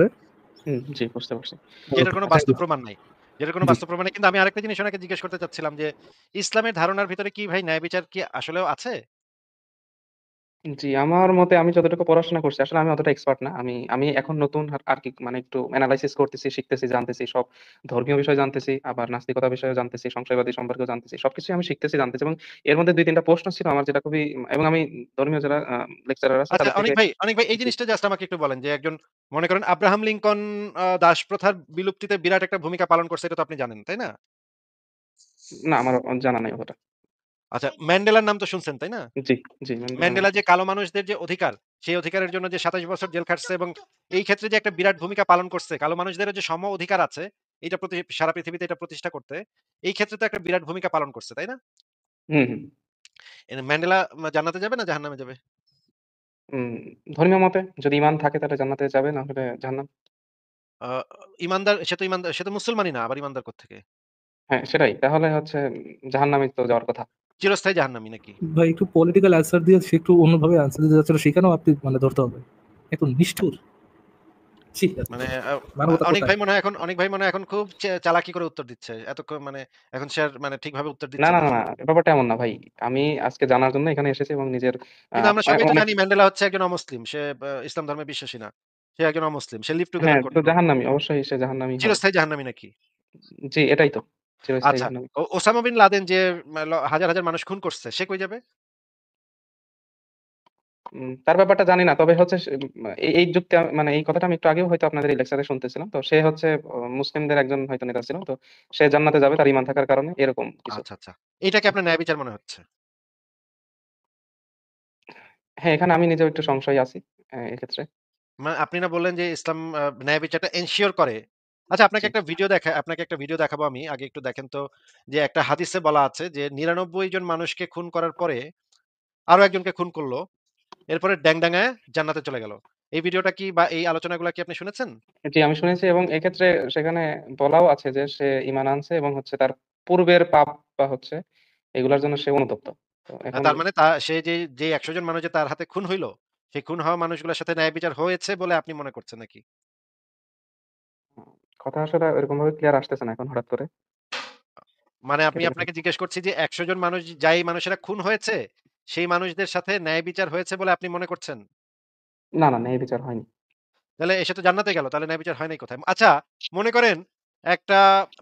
জি বুঝতে পারছি। যেটার ওকে, কোনো থ্যাংক বাস্তব ইউ। প্রমাণ নাই। যেটার কোনো জি। বাস্তব প্রমাণ নেই। কিন্তু আমি আরেকটা জিনিস ওনাকে জিজ্ঞেস করতে চাচ্ছিলাম যে, ইসলামের ধারণার ভিতরে কি ভাই ন্যায় বিচার কি আসলেও আছে? জি, আমার মতে আমি যতটুকু পড়াশোনা করছি আসলে আমি অতটা এক্সপার্ট না। আমি আমি এখন নতুন আরকি মানে একটু এনালাইসিস করতেছি, শিখতেছি, জানতেছি। সব ধর্মীয় বিষয় জানতেছি, আবার নাস্তিকতা বিষয়েও জানতেছি, সংশয়বাদী সম্পর্কেও জানতেছি। সবকিছুই আমি শিখতেছি, জানতেছি এবং এর মধ্যে ২-৩ টা প্রশ্ন ছিল আমার যেটা খুবই এবং আমি ধর্মীয় যারা লেকচারার আছে আচ্ছা তাদের থেকে অনিক ভাই এই জি। জিনিসটা জাস্ট আমাকে একটু বলেন যে একজন মনে করেন আব্রাহাম লিঙ্কন দাসপ্রথার বিলুপ্তিতে বিরাট একটা ভূমিকা পালন করছে এটা তো আপনি জানেন, তাই না? না আমার জানা নাই অতটা। আচ্ছা ম্যান্ডেলার নাম তো শুনছেন, তাই না? জি, জি ম্যান্ডেলার নাম ম্যান্ডেলা যে শুনছি। কালো মানুষদের যে অধিকার, সেই অধিকারের জন্য যে ২৭ বছর জেল খাটছে এবং এই ক্ষেত্রে যে একটা বিরাট ভূমিকা পালন করছে, কালো মানুষদেরও যে সম অধিকার আছে, এটা সারা পৃথিবীতে এটা প্রতিষ্ঠা করতে, এই ক্ষেত্রে তো একটা বিরাট ভূমিকা পালন করছে, তাই না? হুম, হুম। ম্যান্ডেলা জান্নাতে যাবে না জাহান্নামে যাবে? উম ধর্মীয় মতে যদি ঈমান থাকে তাহলে জান্নাতে যাবে, না হলে জাহান্নাম। আ ইমানদার, সে তো মুসলমানই না, আবার ইমানদার কোত্থেকে? হ্যাঁ, সেটাই। তাহলে হচ্ছে জাহান্নামেই তো যাওয়ার কথা। চিরস্থায়ী জাহান্নামী নাকি? ভাই একটু পলিটিক্যাল অ্যান্সার দিয়ে সে একটু অন্যভাবে অ্যান্সার দিতে যাচ্ছিল, সেখানেও আপনি মানে ধরতে হবে। এত নিষ্ঠুর! ছি! মানে মানবতা কোথায়? অনেক ভাই মনে হয় এখন খুব চালাকি করে উত্তর দিচ্ছে। এতক্ষণ মানে এখন সে আর মানে ঠিকভাবে উত্তর না, দিচ্ছে না, না। না, না। ব্যাপারটা এমন না ভাই। আমি আজকে জানার জন্য এখানে এসেছি এবং নিজের আ কিন্তু আমরা সবাই তো অনেক জানি ম্যান্ডেলা হচ্ছে একজন অমুসলিম। সে ইসলাম ধর্মে বিশ্বাসী না। সে একজন অমুসলিম। সে লিভ টুগেদার হ্যাঁ, তো করতো। জাহান্নামী। অবশ্যই সে জাহান্নামী হবে। চিরস্থায়ী জাহান্নামী নাকি? জি, এটাই তো। চিরস্থায়ী আচ্ছা। জাহান্নামী। ওসামা বিন লাদেন যে হাজার মানুষ খুন করছে, সে কই যাবে? তার ব্যাপারটা জানি না। তবে হচ্ছে এই যুক্তি মানে এই কথাটা আমি একটু আগেও হয়তো আপনাদের এই লেকচারে শুনতেছিলাম। তো সে হচ্ছে মুসলিমদের একজন হয়তো নেতা ছিল। তো সে জান্নাতে যাবে তার ঈমান থাকার কারণে এরকম কিছু। আচ্ছা। এটাকে আপনার ন্যায় বিচার মনে হচ্ছে? হ্যাঁ, এখানে আমি নিজেও একটু সংশয়ী আছি এক্ষেত্রে। মানে আপনি না বললেন যে ইসলাম ন্যায় বিচারটা এনশিওর করে। আচ্ছা জি। আপনাকে একটা ভিডিও দেখাবো আমি। আগে একটু দেখেন তো যে একটা হাদিসে বলা আছে যে ৯৯ জন মানুষকে খুন করার পরে আরো একজনকে খুন করল। এরপরে ড্যাংডাঙায় জান্নাতে চলে গেল। এই ভিডিওটা কি বা এই আলোচনাগুলা কি আপনি শুনেছেন? জি, আমি শুনেছি এবং এক্ষেত্রে সেখানে বলাও আছে যে সে ঈমান আনছে এবং হচ্ছে তার পূর্বের পাপ বা হচ্ছে এগুলার জন্য সে অনুতপ্ত। তো এখন তার মানে সে যে ১০০ জন মানুষ যে তার হাতে খুন হইল, সেই খুন হওয়া মানুষগুলোর সাথে ন্যায় বিচার হয়েছে বলে আপনি মনে করছেন নাকি? কথা আসলে ওইরকমভাবে ক্লিয়ার আসতেছে না এখন হঠাৎ করে। মানে আমি কেটে, কেটে আপনাকে জিজ্ঞেস করছি যে ১০০ জন মানুষ যেই মানুষেরা খুন হয়েছে, সেই মানুষদের সাথে ন্যায় বিচার হয়েছে বলে আপনি মনে করছেন? না, না ন্যায় বিচার হয়নি। তাহলে সে তো জান্নাতে গেল। তাহলে ন্যায় বিচার হয় নাই কোথায়? আচ্ছা, মনে করেন একটা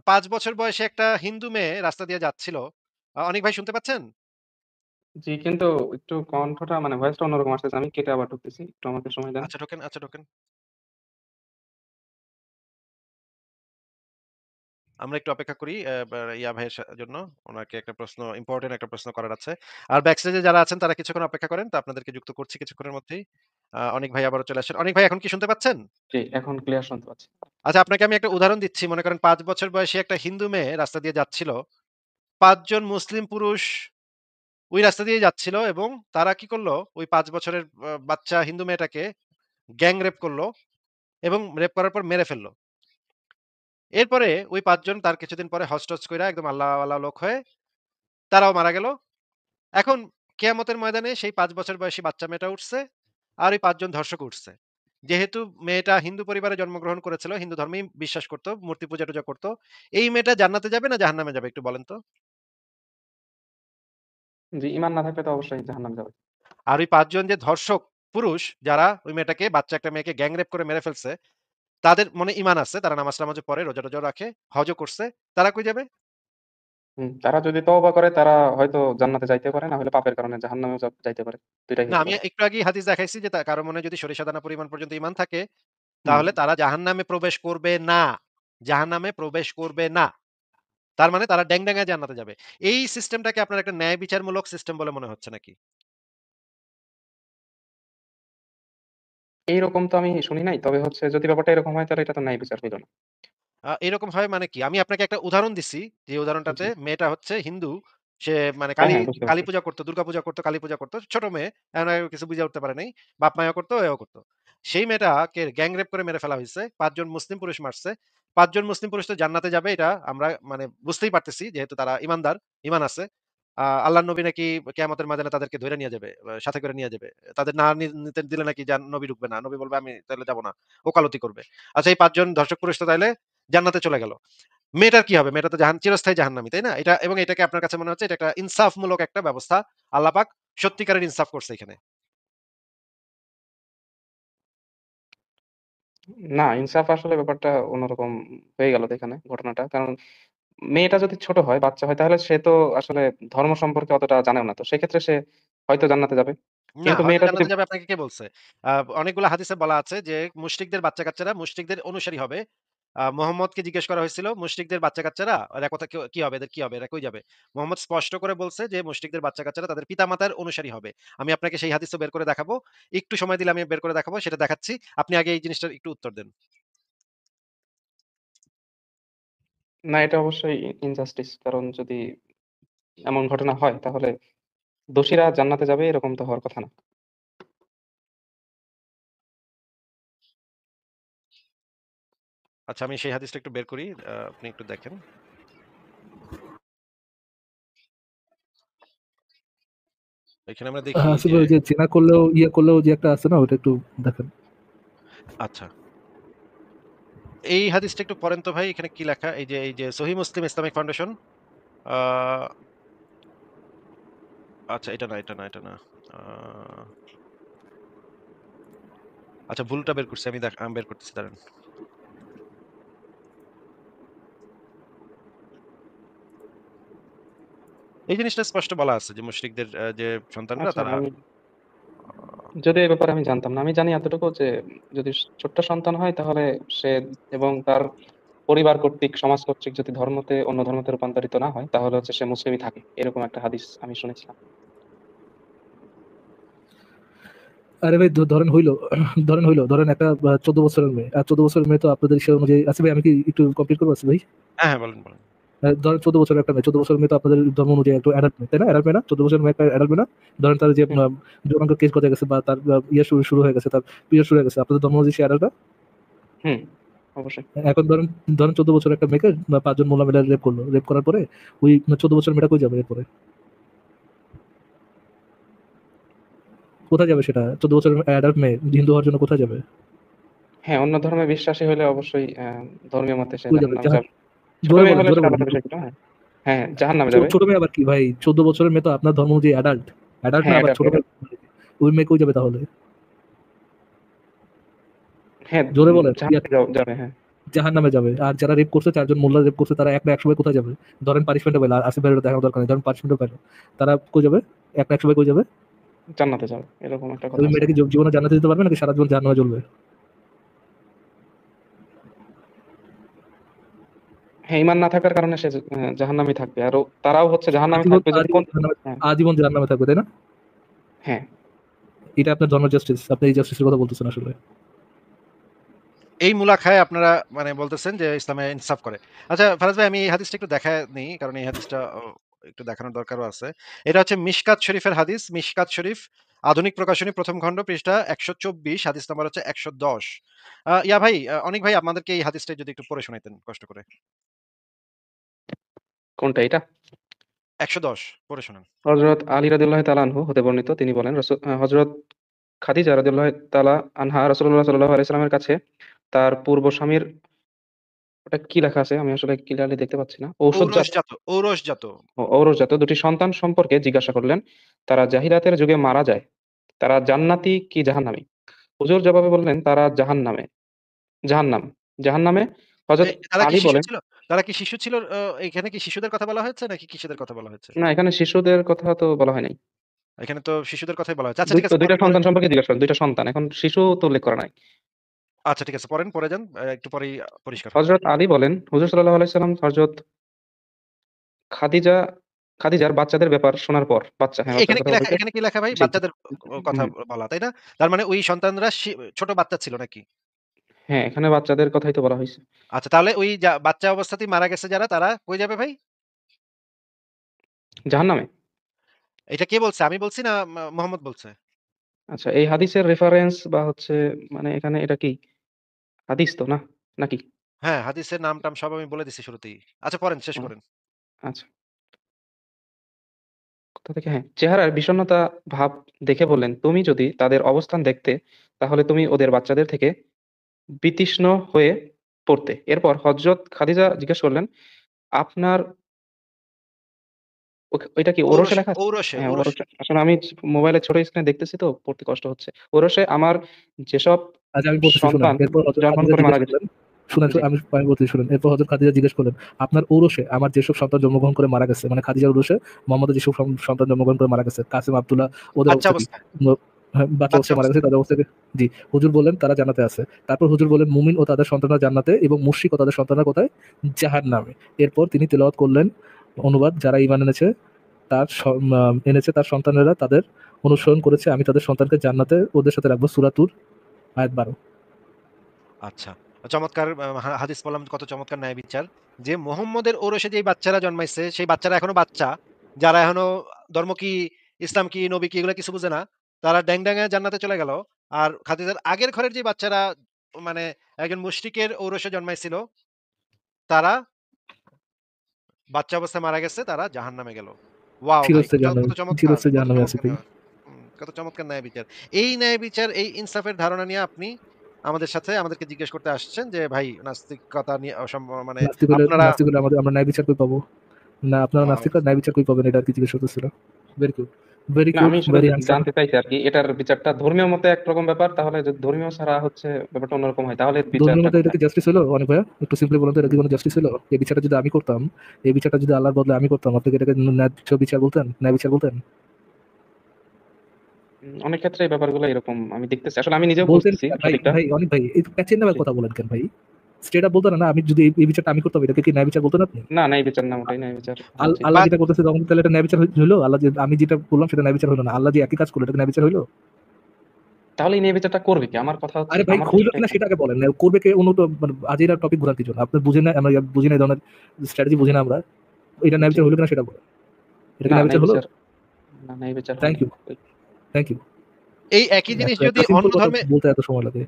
৫ বছর বয়সী একটা হিন্দু মেয়ে রাস্তা দিয়ে যাচ্ছিল। অনিক ভাই শুনতে পাচ্ছেন? জি, কিন্তু একটু কণ্ঠটা মানে ভয়েসটা অন্যরকম আসতেছে। আমি কেটে আবার ঢুকতেছি। একটু আমাকে সময় দেন। আচ্ছা ঢোকেন। আমরা একটু অপেক্ষা করি ইয়া ভাইয়ের জন্য। ওনাকে একটা প্রশ্ন, ইম্পোর্টেন্ট একটা প্রশ্ন করার আছে। আর ব্যাকস্টেজে যারা আছেন তারা কিছুক্ষণ অপেক্ষা করেন। তো আপনাদেরকে যুক্ত করছি কিছুক্ষণের মধ্যেই। অনিক ভাই আবারও চলে আসেন। অনিক ভাই এখন কি শুনতে পাচ্ছেন? জি, এখন ক্লিয়ার শুনতে পাচ্ছি। আচ্ছা, আপনাকে আমি একটা উদাহরণ দিচ্ছি। মনে করেন ৫ বছর বয়সী একটা হিন্দু মেয়ে রাস্তা দিয়ে যাচ্ছিল। ৫ জন মুসলিম পুরুষ ওই রাস্তা দিয়ে যাচ্ছিল এবং তারা কি করল? ওই ৫ বছরের বাচ্চা হিন্দু মেয়েটাকে গ্যাং রেপ করল এবং রেপ করার পর মেরে ফেলল। এরপরে ওই ৫ জন তার কিছুদিন পরে হজ-টজ কইরা একদম আল্লাহওয়ালা লোক হয়ে তারাও মারা গেল। এখন কিয়ামতের ময়দানে সেই ৫ বছর বয়সী বাচ্চা মেয়েটা উঠছে, আর ওই ৫ জন ধর্ষক উঠছে। যেহেতু মেয়েটা হিন্দু পরিবারে জন্মগ্রহণ করেছিল, হিন্দু ধর্মেই বিশ্বাস করত, মূর্তি পূজা-টুজা করত। এই মেয়েটা জান্নাতে যাবে না জাহান্নামে যাবে একটু বলেন তো? জি, ঈমান না থাকলে তো অবশ্যই জাহান্নামে যাবে। আর ওই ৫ জন যে ধর্ষক পুরুষ যারা ওই মেয়েটাকে, বাচ্চা একটা মেয়েকে গ্যাং রেপ করে মেরে ফেলছে, তাদের মনে ঈমান আছে, তারা নামাজ-টামাজও পড়ে, রোজা-টোজাও রাখে, হজও করছে। তারা কই যাবে? তারা যদি তওবা করে তারা হয়তো জান্নাতে যাইতে পারে, না হলে পাপের কারণে জাহান্নামেও যাইতে পারে। ২ টাই না, হতে আমি পারে। একটু আগেই হাদিস দেখাইছি যে কারো মনে যদি সরিষাদানা পরিমাণ পর্যন্ত ঈমান থাকে, হুম, তাহলে তারা জাহান্নামে প্রবেশ করবে না। জাহান্নামে প্রবেশ করবে না। তার মানে তারা ড্যাং-ড্যাঙায় জান্নাতে যাবে। এই সিস্টেমটাকে আপনার একটা ন্যায় বিচারমূলক সিস্টেম বলে মনে হচ্ছে নাকি? এইরকম তো আমি শুনি নাই। তবে হচ্ছে যদি ব্যাপারটা এরকম হয় তাহলে এটা তো ন্যায় বিচার হইল না। এরকম হয় মানে কি? আমি আপনাকে একটা উদাহরণ দিছি। যে উদাহরণটাতে জি। মেয়েটা হচ্ছে হিন্দু। সে মানে হ্যাঁ, হ্যাঁ, বুঝতে কালী পারছি। পূজা করত, দুর্গা পূজা করত, কালী পূজা করত। ছোট মেয়ে। এখন আর কিছু বুঝে উঠতে পারে নাই। বাপ মাও করত, এও করত। সেই মেয়েটাকে গ্যাং রেপ করে মেরে ফেলা হইছে। ৫ জন মুসলিম পুরুষ মারছে। ৫ জন মুসলিম পুরুষ তো জান্নাতে যাবে এটা আমরা মানে বুঝতেই পারতেছি যেহেতু তারা ঈমানদার, ঈমান আছে। আল্লাহর নবী নাকি কিয়ামতের ময়দানে তাদেরকে ধইরা নিয়ে যাবে। সাথে করে নিয়ে যাবে। তাদের না নিতে দিলে নাকি নবী ঢুকবে না। নবী বলবে আমি তাহলে যাব না। ওকালতি করবে। আচ্ছা, এই ৫ জন ধর্ষক পুরুষ তো তাইলে জান্নাতে চলে গেল। মেয়েটার কি হবে? মেয়েটা তো চিরস্থায়ী জাহান্নামী, তাই না? এটা এবং এটাকে আপনার কাছে মনে হচ্ছে এটা একটা ইনসাফমূলক একটা ব্যবস্থা। আল্লাহ পাক সত্যিকারের ইনসাফ করছে এখানে। না, ইনসাফ আসলে ব্যাপারটা অন্যরকম হয়ে গেল এখানে ঘটনাটা। কারণ মেয়েটা যদি ছোট হয়, বাচ্চা হয় তাহলে সে তো আসলে ধর্ম সম্পর্কে অতটা জানেও না। তো সেক্ষেত্রে সে হয়তো জান্নাতে যাবে। না, কিন্তু হয়তো মেয়েটা যদি জান্নাতে যাবে আপনাকে কে বলছে? আ অনেকগুলো হাদিসে বলা আছে যে মুশরিকদের বাচ্চা-কাচ্চারা মুশরিকদের অনুসারী হবে। মুহাম্মদকে জিজ্ঞেস করা হয়েছিল, মুশরিকদের বাচ্চা-কাচ্চারা এরা কোথায় কি হবে? এদের কি হবে? এরা কই যাবে? মুহাম্মদ স্পষ্ট করে বলছে যে মুশরিকদের বাচ্চা-কাচ্চারা তাদের পিতামাতার অনুসারী হবে। আমি আপনাকে সেই হাদিসও বের করে দেখাবো। একটু সময় দিলে আমি বের করে দেখাবো, সেটা দেখাচ্ছি। আপনি আগে এই জিনিসটার একটু উত্তর দেন। না, এটা অবশ্যই ইনজাস্টিস। কারণ যদি এমন ঘটনা হয় তাহলে দোষীরা জান্নাতে যাবে এরকম তো হওয়ার কথা না। আচ্ছা, আমি সেই হাদিসটা একটু বের করি। আপনি একটু দেখেন। এখানে আমরা দেখি আসিফ যে ভাই, ওই যে জেনা করলেও করলেও যে একটা আছে না, ওটা একটু দেখেন। আচ্ছা, এই হাদিসটা একটু পড়েন তো ভাই। এখানে কি লেখা? এই যে সহিহ মুসলিম ইসলামিক ফাউন্ডেশন। আ আচ্ছা, এটা না। আ আচ্ছা, ভুলটা বের করছি। আমি বের করতেছি দাঁড়ান। এই জিনিসটা স্পষ্ট বলা আছে যে মুশরিকদের যে সন্তানরা আচ্ছা, তারা যদিও এই ব্যাপারে আমি জানতাম না। আমি জানি এতটুকু যে যদি ছোট্ট সন্তান হয় তাহলে সে এবং তার পরিবার কর্তৃক, সমাজ কর্তৃক যদি অন্য ধর্মতে রূপান্তরিত না হয় তাহলে হচ্ছে সে মুসলিমই থাকে। এরকম একটা হাদিস আমি শুনেছিলাম। আরে ভাই, ধরেন একটা ১৪ বছরের মেয়ে। আর ১৪ বছরের মেয়ে তো আপনাদের সে অনুযায়ী আছে ভাই, আমি কি একটু কমপ্লিট করবো আছে ভাই? হ্যাঁ, হ্যাঁ, বলেন। ধরেন ১৪ বছরের একটা মেয়ে, ১৪ বছরের মেয়ে তো আপনাদের ধর্ম অনুযায়ী একটু অ্যাডাল্ট মেয়ে, তাই না? অ্যাডাল্ট মেয়ে না? ১৪ বছরের মেয়ে একটা অ্যাডাল্ট মেয়ে না? ধরেন তার যে হুম, যৌনাঙ্গ কেস গজে গেছে বা তার শুরু হয়ে গেছে, তার পিরিয়ড শুরু হয়ে গেছে। আপনাদের ধর্ম অনুযায়ী সে অ্যাডাল্ট না? হুম, অবশ্যই। এখন ধরেন ধরেন ১৪ বছরের একটা মেয়েকে ৫ জন মোল্লা মিলে রেপ করলো। রেপ করার পরে ওই ১৪ বছরের মেয়েটা কই যাবে এরপরে? কোথায় যাবে সেটা? ১৪ বছরের অ্যাডাল্ট মেয়ে হিন্দু হওয়ার জন্য কোথায় যাবে? হ্যাঁ, অন্য ধর্মে বিশ্বাসী হলে অবশ্যই ধর্মীয় মতে সে কই যাবে? জাহান্নামে যাবে। ছোট জোরে মেয়ে বলেন, হলে জোরে সেটা বলেন। আলাদা বিষয়, কিন্তু হ্যাঁ। হ্যাঁ, জাহান্নামে যাবে। ছোট মেয়ে আবার কি ভাই? ১৪ বছরের মেয়ে তো আপনার ধর্ম অনুযায়ী অ্যাডাল্ট। অ্যাডাল্ট না হ্যাঁ, আবার ছোট এটা মেয়ে? ওই মেয়ে কই যাবে তাহলে? হ্যাঁ, জোরে বলেন। জাহান্নামে যাবে, হ্যাঁ। জাহান্নামে যাবে। আর যারা রেপ করছে, ৪ জন মোল্লা রেপ করছে, তারা এক না এক সময় কোথায় যাবে? ধরেন পানিশমেন্টও পেল। আসিফ ভাইয়ের দেখানোর দরকার নেই। ধরেন পানিশমেন্টও পেল। তারা কই যাবে? এক না এক সময় কই যাবে? জান্নাতে যাবে। এরকম একটা কথা ওই আছে, মেয়েটা কি হ্যাঁ। জীবনে জান্নাতে যেতে পারবে নাকি সারা জীবন জাহান্নামে জ্বলবে? হ্যাঁ, ঈমান না থাকার কারণে সে জাহান্নামে থাকবে। আর তারাও হচ্ছে জাহান্নামে আজীবন থাকবে আজীবন যতক্ষণ। জাহান্নামে হ্যাঁ, আজীবন জাহান্নামে থাকবে, তাই না? হ্যাঁ। এটা আপনার ধর্মের জাস্টিস। আপনি এই জাস্টিসের কথা বলতেছেন আসলে। এই মুলাখায় আপনারা মানে বলতেছেন যে ইসলামে ইনসাফ করে। আচ্ছা ফারাজ ভাই, আমি এই হাদিসটা একটু দেখায় নিই। কারণ এই হাদিসটা একটু দেখানোর দরকারও আছে। এটা হচ্ছে মিশকাত শরীফের হাদিস। মিশকাত শরীফ আধুনিক প্রকাশনী ১ম খণ্ড পৃষ্ঠা ১২৪, হাদিস নাম্বার হচ্ছে ১১০। ইয়া ভাই, অনিক ভাই আমাদেরকে এই হাদিসটা যদি একটু পড়ে শোনাইতেন কষ্ট করে। কোনটা এটা? ১১০ পড়ে শোনান। হযরত আলী রাদিয়াল্লাহু তাআলা আনহু হতে বর্ণিত, তিনি বলেন হযরত খাদিজা রাদিয়াল্লাহু তাআলা আনহা রাসূলুল্লাহ সাল্লাল্লাহু আলাইহি সাল্লামের কাছে তার পূর্ব স্বামীর, ওটা কি লেখা আছে আমি আসলে ক্লিয়ারলি দেখতে পাচ্ছি না। ঔষধজাত ঔরসজাত। ও ঔরসজাত দুটি সন্তান সম্পর্কে জিজ্ঞাসা করলেন। তারা জাহিলিয়াতের যুগে মারা যায়। তারা জান্নাতি কি জাহান্নামী? হুজুর জবাবে বললেন, তারা জাহান্নামে। জাহান্নাম। জাহান্নামে। হযরত তারা কি আলী শিশু বলেন, ছিল? তারা কি শিশু ছিল? এখানে কি শিশুদের কথা বলা হয়েছে নাকি কিশোরদের কথা বলা হয়েছে? না, এখানে শিশুদের কথা তো বলা হয় নাই। এখানে তো শিশুদের কথাই বলা হয়েছে। আচ্ছা ঠিক আছে, ২ টা পড়েন, পড়েন। সন্তান সম্পর্কে জিজ্ঞাসা করেন। ২ টা সন্তান। এখন শিশু তো উল্লেখ করা নাই। আচ্ছা ঠিক আছে, পড়েন, পড়ে যান। একটু পরেই পরিষ্কার হবে। হযরত আলী বলেন, হুজুর সাল্লাল্লাহু আলাইহি সাল্লাম হযরত খাদিজা খাদিজার বাচ্চাদের ব্যাপার শোনার পর, বাচ্চা, হ্যাঁ, বাচ্চার এখানে কথা কি লেখা বলতে, এখানে কি লেখা ভাই? জি, বাচ্চাদের কথা হুম, বলা, তাই না? তার মানে ওই সন্তানরা ছোট বাচ্চা ছিল নাকি? হ্যাঁ, এখানে বাচ্চাদের কথাই তো বলা হইছে। আচ্ছা তাহলে ওই বাচ্চা অবস্থাতেই মারা গেছে যারা, তারা কই যাবে ভাই? জাহান্নামে? এটা কে বলছে? আমি বলছি না মোহাম্মদ বলছে? আচ্ছা, এই হাদিসের রেফারেন্স বা হচ্ছে মানে এখানে এটা কি হাদিস তো না? নাকি? হ্যাঁ, হাদিসের নাম-টাম সব আমি বলে দিছি শুরুতেই। আচ্ছা পড়েন, শেষ ও, করেন। আচ্ছা। কোথা থেকে? হ্যাঁ, চেহারার বিষণ্ণতা ভাব দেখে বললেন, তুমি যদি তাদের অবস্থান দেখতে, তাহলে তুমি ওদের বাচ্চাদের থেকে বিতৃষ্ণ হয়ে পড়তে। এরপর হযরত খাদিজা জিজ্ঞেস করলেন, আপনার ওইটা কি ওরসে ঔরসে, লেখা আছে? ঔরসে, হ্যাঁ, ঔরসে। ওরসে। আসলে আমি মোবাইলে ছোট স্ক্রিনে দেখতেছি তো পড়তে কষ্ট হচ্ছে। ওরসে আমার যেসব আচ্ছা আমি বলতেছি শুনেন। সন্তান এরপর হযরত জন্মগ্রহণ খাদিজা করে জিজ্ঞেস মারা গেছে। করলেন, শুনেন, জি। আমি বলতেছি শুনেন। এরপর হযরত খাদিজা জিজ্ঞেস করলেন, আপনার ঔরসে আমার যেসব সন্তান জন্মগ্রহণ করে মারা গেছে, মানে খাদিজার ঔরসে মুহাম্মদের যেসব সন্তান জন্মগ্রহণ করে মারা গেছে, কাসিম, আব্দুল্লাহ, ওদের বাচ্চা অবস্থা কি? অবস্থায়, হ্যাঁ, বাচ্চা বাচ্চা অবস্থায় মারা গেছে, অবস্থায়। তাদের অবস্থা কি? জি। হুজুর বললেন তারা জান্নাতে আছে। তারপর হুজুর বললেন মুমিন ও তাদের সন্তানরা জান্নাতে এবং মুশরিক ও তাদের সন্তানরা কোথায়? জাহান্নামে। এরপর তিনি তেলাওয়াত করলেন অনুবাদ, যারা ঈমান এনেছে এনেছে তার সন্তানেরা তাদের অনুসরণ করেছে, আমি তাদের সন্তানকে জান্নাতে ওদের সাথে রাখবো। সূরা তুর আয়াত ১২। আচ্ছা। চমৎকার হাদিস বললাম, কত চমৎকার ন্যায় বিচার। যে মুহাম্মদের ঔরসে যেই বাচ্চারা জন্মাইছে, সেই বাচ্চারা এখনো বাচ্চা। যারা এখনো ধর্ম কি, ইসলাম কি, নবী কি এগুলা কিছু বুঝে না। তারা ড্যাং-ড্যাঙে জান্নাতে চলে গেল। আর খাদিজার আগের ঘরের যে বাচ্চারা মানে একজন মুশরিকের ঔরসে জন্মাইছিল, তারা বাচ্চা অবস্থায় মারা গেছে, তারা জাহান্নামে গেল। ওয়াও ভাই! চিরস্থায়ী জাহান্নামে, কত চমৎকার, চিরস্থায়ী কত জাহান্নামে আছে চমৎকার ভাই। কত চমৎকার ন্যায় বিচার। এই ন্যায় বিচার, এই ইনসাফের ধারণা নিয়ে আপনি আমাদেরকে জিজ্ঞেস করতে আসছেন যে ভাই নাস্তিকতা নিয়ে মানে আপনারা নাস্তিক হলে আমরা ন্যায় বিচার কই পাবো? না আপনারা আ নাস্তিক হলে ন্যায় বিচার কই পাবেন, এটা আরকি জিজ্ঞেস করতেছিল। Very good. ভেরি না, গুড, আমি আসলে ভেরি হ্যান্ডসাম। জানতে চাইছি আরকি এটার বিচারটা ধর্মীয় মতে একরকম ব্যাপার। তাহলে যদি ধর্মীয় ছাড়া হচ্ছে ব্যাপারটা অন্যরকম হয়, তাহলে এর ধর্মীয় বিচারটা মতে এটা কোথায়? কি জাস্টিস হলো অনেক ভাইয়া? একটু সিম্পলি বলুন তো, এটা কি কোনো জাস্টিস হলো? এই বিচারটা যদি আমি করতাম, এই বিচারটা যদি আল্লাহর বদলে আমি করতাম, আপনি কি এটাকে ন্যায্য বিচার বলতেন? ন্যায় বিচার বলতেন? অনেক ক্ষেত্রে এই ব্যাপারগুলো এরকম আমি দেখতেছি। আসলে আমি নিজেও বলতেন বুঝতেছি কি না ভাই? সঠিকটা। ভাই অনেক ভাই এই প্যাচের নামে জি। কথা বলেন কেন ভাই? স্ট্রেট আপ বলতেন না, আমি যদি এই বিচারটা আমি করতাম, এটাকে কি ন্যায় বিচার বলতেন আপনি? না, ন্যায় বিচার না, ওটাই ন্যায় বিচার। জি। আল্লাহ বা যেটা করতেছে তখন তাহলে এটা ন্যায় বিচার হইলো? আল্লাহ যে আমি যেটা বললাম সেটা ন্যায় বিচার হইলো না। আল্লাহ যে একই কাজ করলো, এটা কি ন্যায় বিচার হইলো? তাহলে এই ন্যায় বিচারটা করবে কে? আমার কথা হচ্ছে, আরে ভাই আমার হইলো প্রশ্নটা কিনা এখানে। সেটা আগে বলেন। করবে কে অন্য মানে আজেরা টপিক ঘোরার কিছু না। আপনি বুঝেন না, আমরা বুঝি না এই ধরনের স্ট্র্যাটেজি বুঝি না আমরা। এটা ন্যায় জি। বিচার হইলো কিনা সেটা বলেন। এটা কি না, ন্যায় বিচার ন্যায় হলো? বিচার, না, ন্যায় বিচার হয় থ্যাংক নাই। You, thank you. এই একই জিনিস যদি একটা সিম্পল অন্য কথা ধর্মে, বলতে এত সময় লাগে।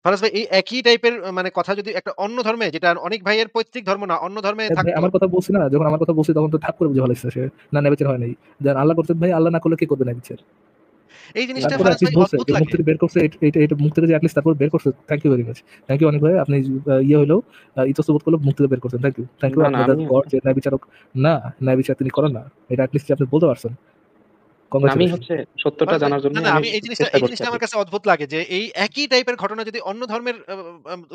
ফারাজ ভাই, এই একই টাইপের মানে কথা যদি একটা অন্য ধর্মে, যেটা অনেক ভাইয়ের পৈতৃক ধর্ম না, অন্য ধর্মে ভাই থাকতো, আমার কথা বলছি না, যখন আমার কথা বলছি তখন তো ঠাপ করে বুঝে ফেলাইছে সে। না ন্যায় বিচার হয় নাই। দেন আল্লাহ করতেন ভাই, আল্লাহ না করলে কে করবে ন্যায় বিচার? এই জিনিসটা তারপরে ফারাজ ভাই এটলিস্ট বলছে অদ্ভুত যে মুখ লাগে। থেকে বের করছে, এটা মুখ থেকে যে এটলিস্ট তারপর বের করছে। Thank you very much. Thank you অনেক ভাই। আপনি ইয়ে হইলেও ইতস্তত করলেও মুখ থেকে বের করছেন। Thank you. থ্যাংক ইউ না, না, আপনাদের আমি গড যে ন্যায় বিচারক না, ন্যায় বিচার তিনি করেন না। এটা এটলিস্ট আপনি বলতে পারছেন। আমি কংগ্রাচুলেশন। হচ্ছে সত্যটা ফারাজ ভাই, জানার জন্য না, না, আমি আমি এই চেষ্টা করছি জিনিসটা আরকি। আমার কাছে অদ্ভুত লাগে যে এই একই টাইপের ঘটনা যদি অন্য ধর্মের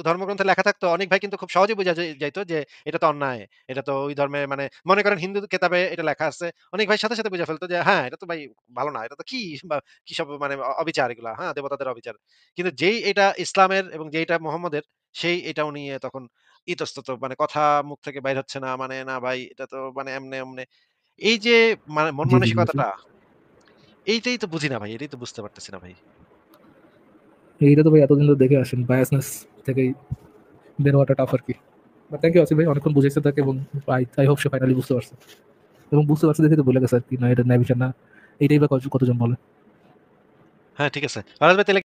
ধর্মগ্রন্থে লেখা থাকতো, অনেক ভাই কিন্তু খুব সহজেই বোঝা যাইত যে এটা তো অন্যায়। এটা তো ওই ধর্মে মানে মনে করেন হিন্দু কেতাবে এটা লেখা আছে। অনেক ভাই সাথে, সাথে বুঝে ফেলতো যে হ্যাঁ, এটা তো ভাই ভালো না। এটা তো কি বা কি সব মানে অবিচার এগুলা। হ্যাঁ, দেবতাদের অবিচার। কিন্তু যেই এটা ইসলামের এবং যেইটা মুহাম্মদের সেই এটাও নিয়ে তখন ইতস্তত মানে কথা মুখ থেকে বাইর হচ্ছে না। মানে না ভাই এটা তো মানে এমনে। এই যে মানে মন জি, জি, জি, জি। মানসিকতাটা এইটাই তো বুঝি না ভাই। এটাই তো বুঝতে পারতেছি না ভাই। এইটা তো ভাই এতদিন ধরে দেখে আসেন, বায়াসনেস থেকেই বের হওয়াটা টাফ আরকি। বাট থ্যাংক ইউ আসিফ ভাই, অনেকক্ষণ বুঝাইছে তাকে এবং আই হোপ সে ফাইনালি বুঝতে পারছে। এবং বুঝতে পারছে দেখে তো বলে গেছে আরকি, না এটা ন্যায় বিচার না। এইটাই বা কতজন বলে। হ্যাঁ, ঠিক আছে। ফারাজ ভাই তাইলে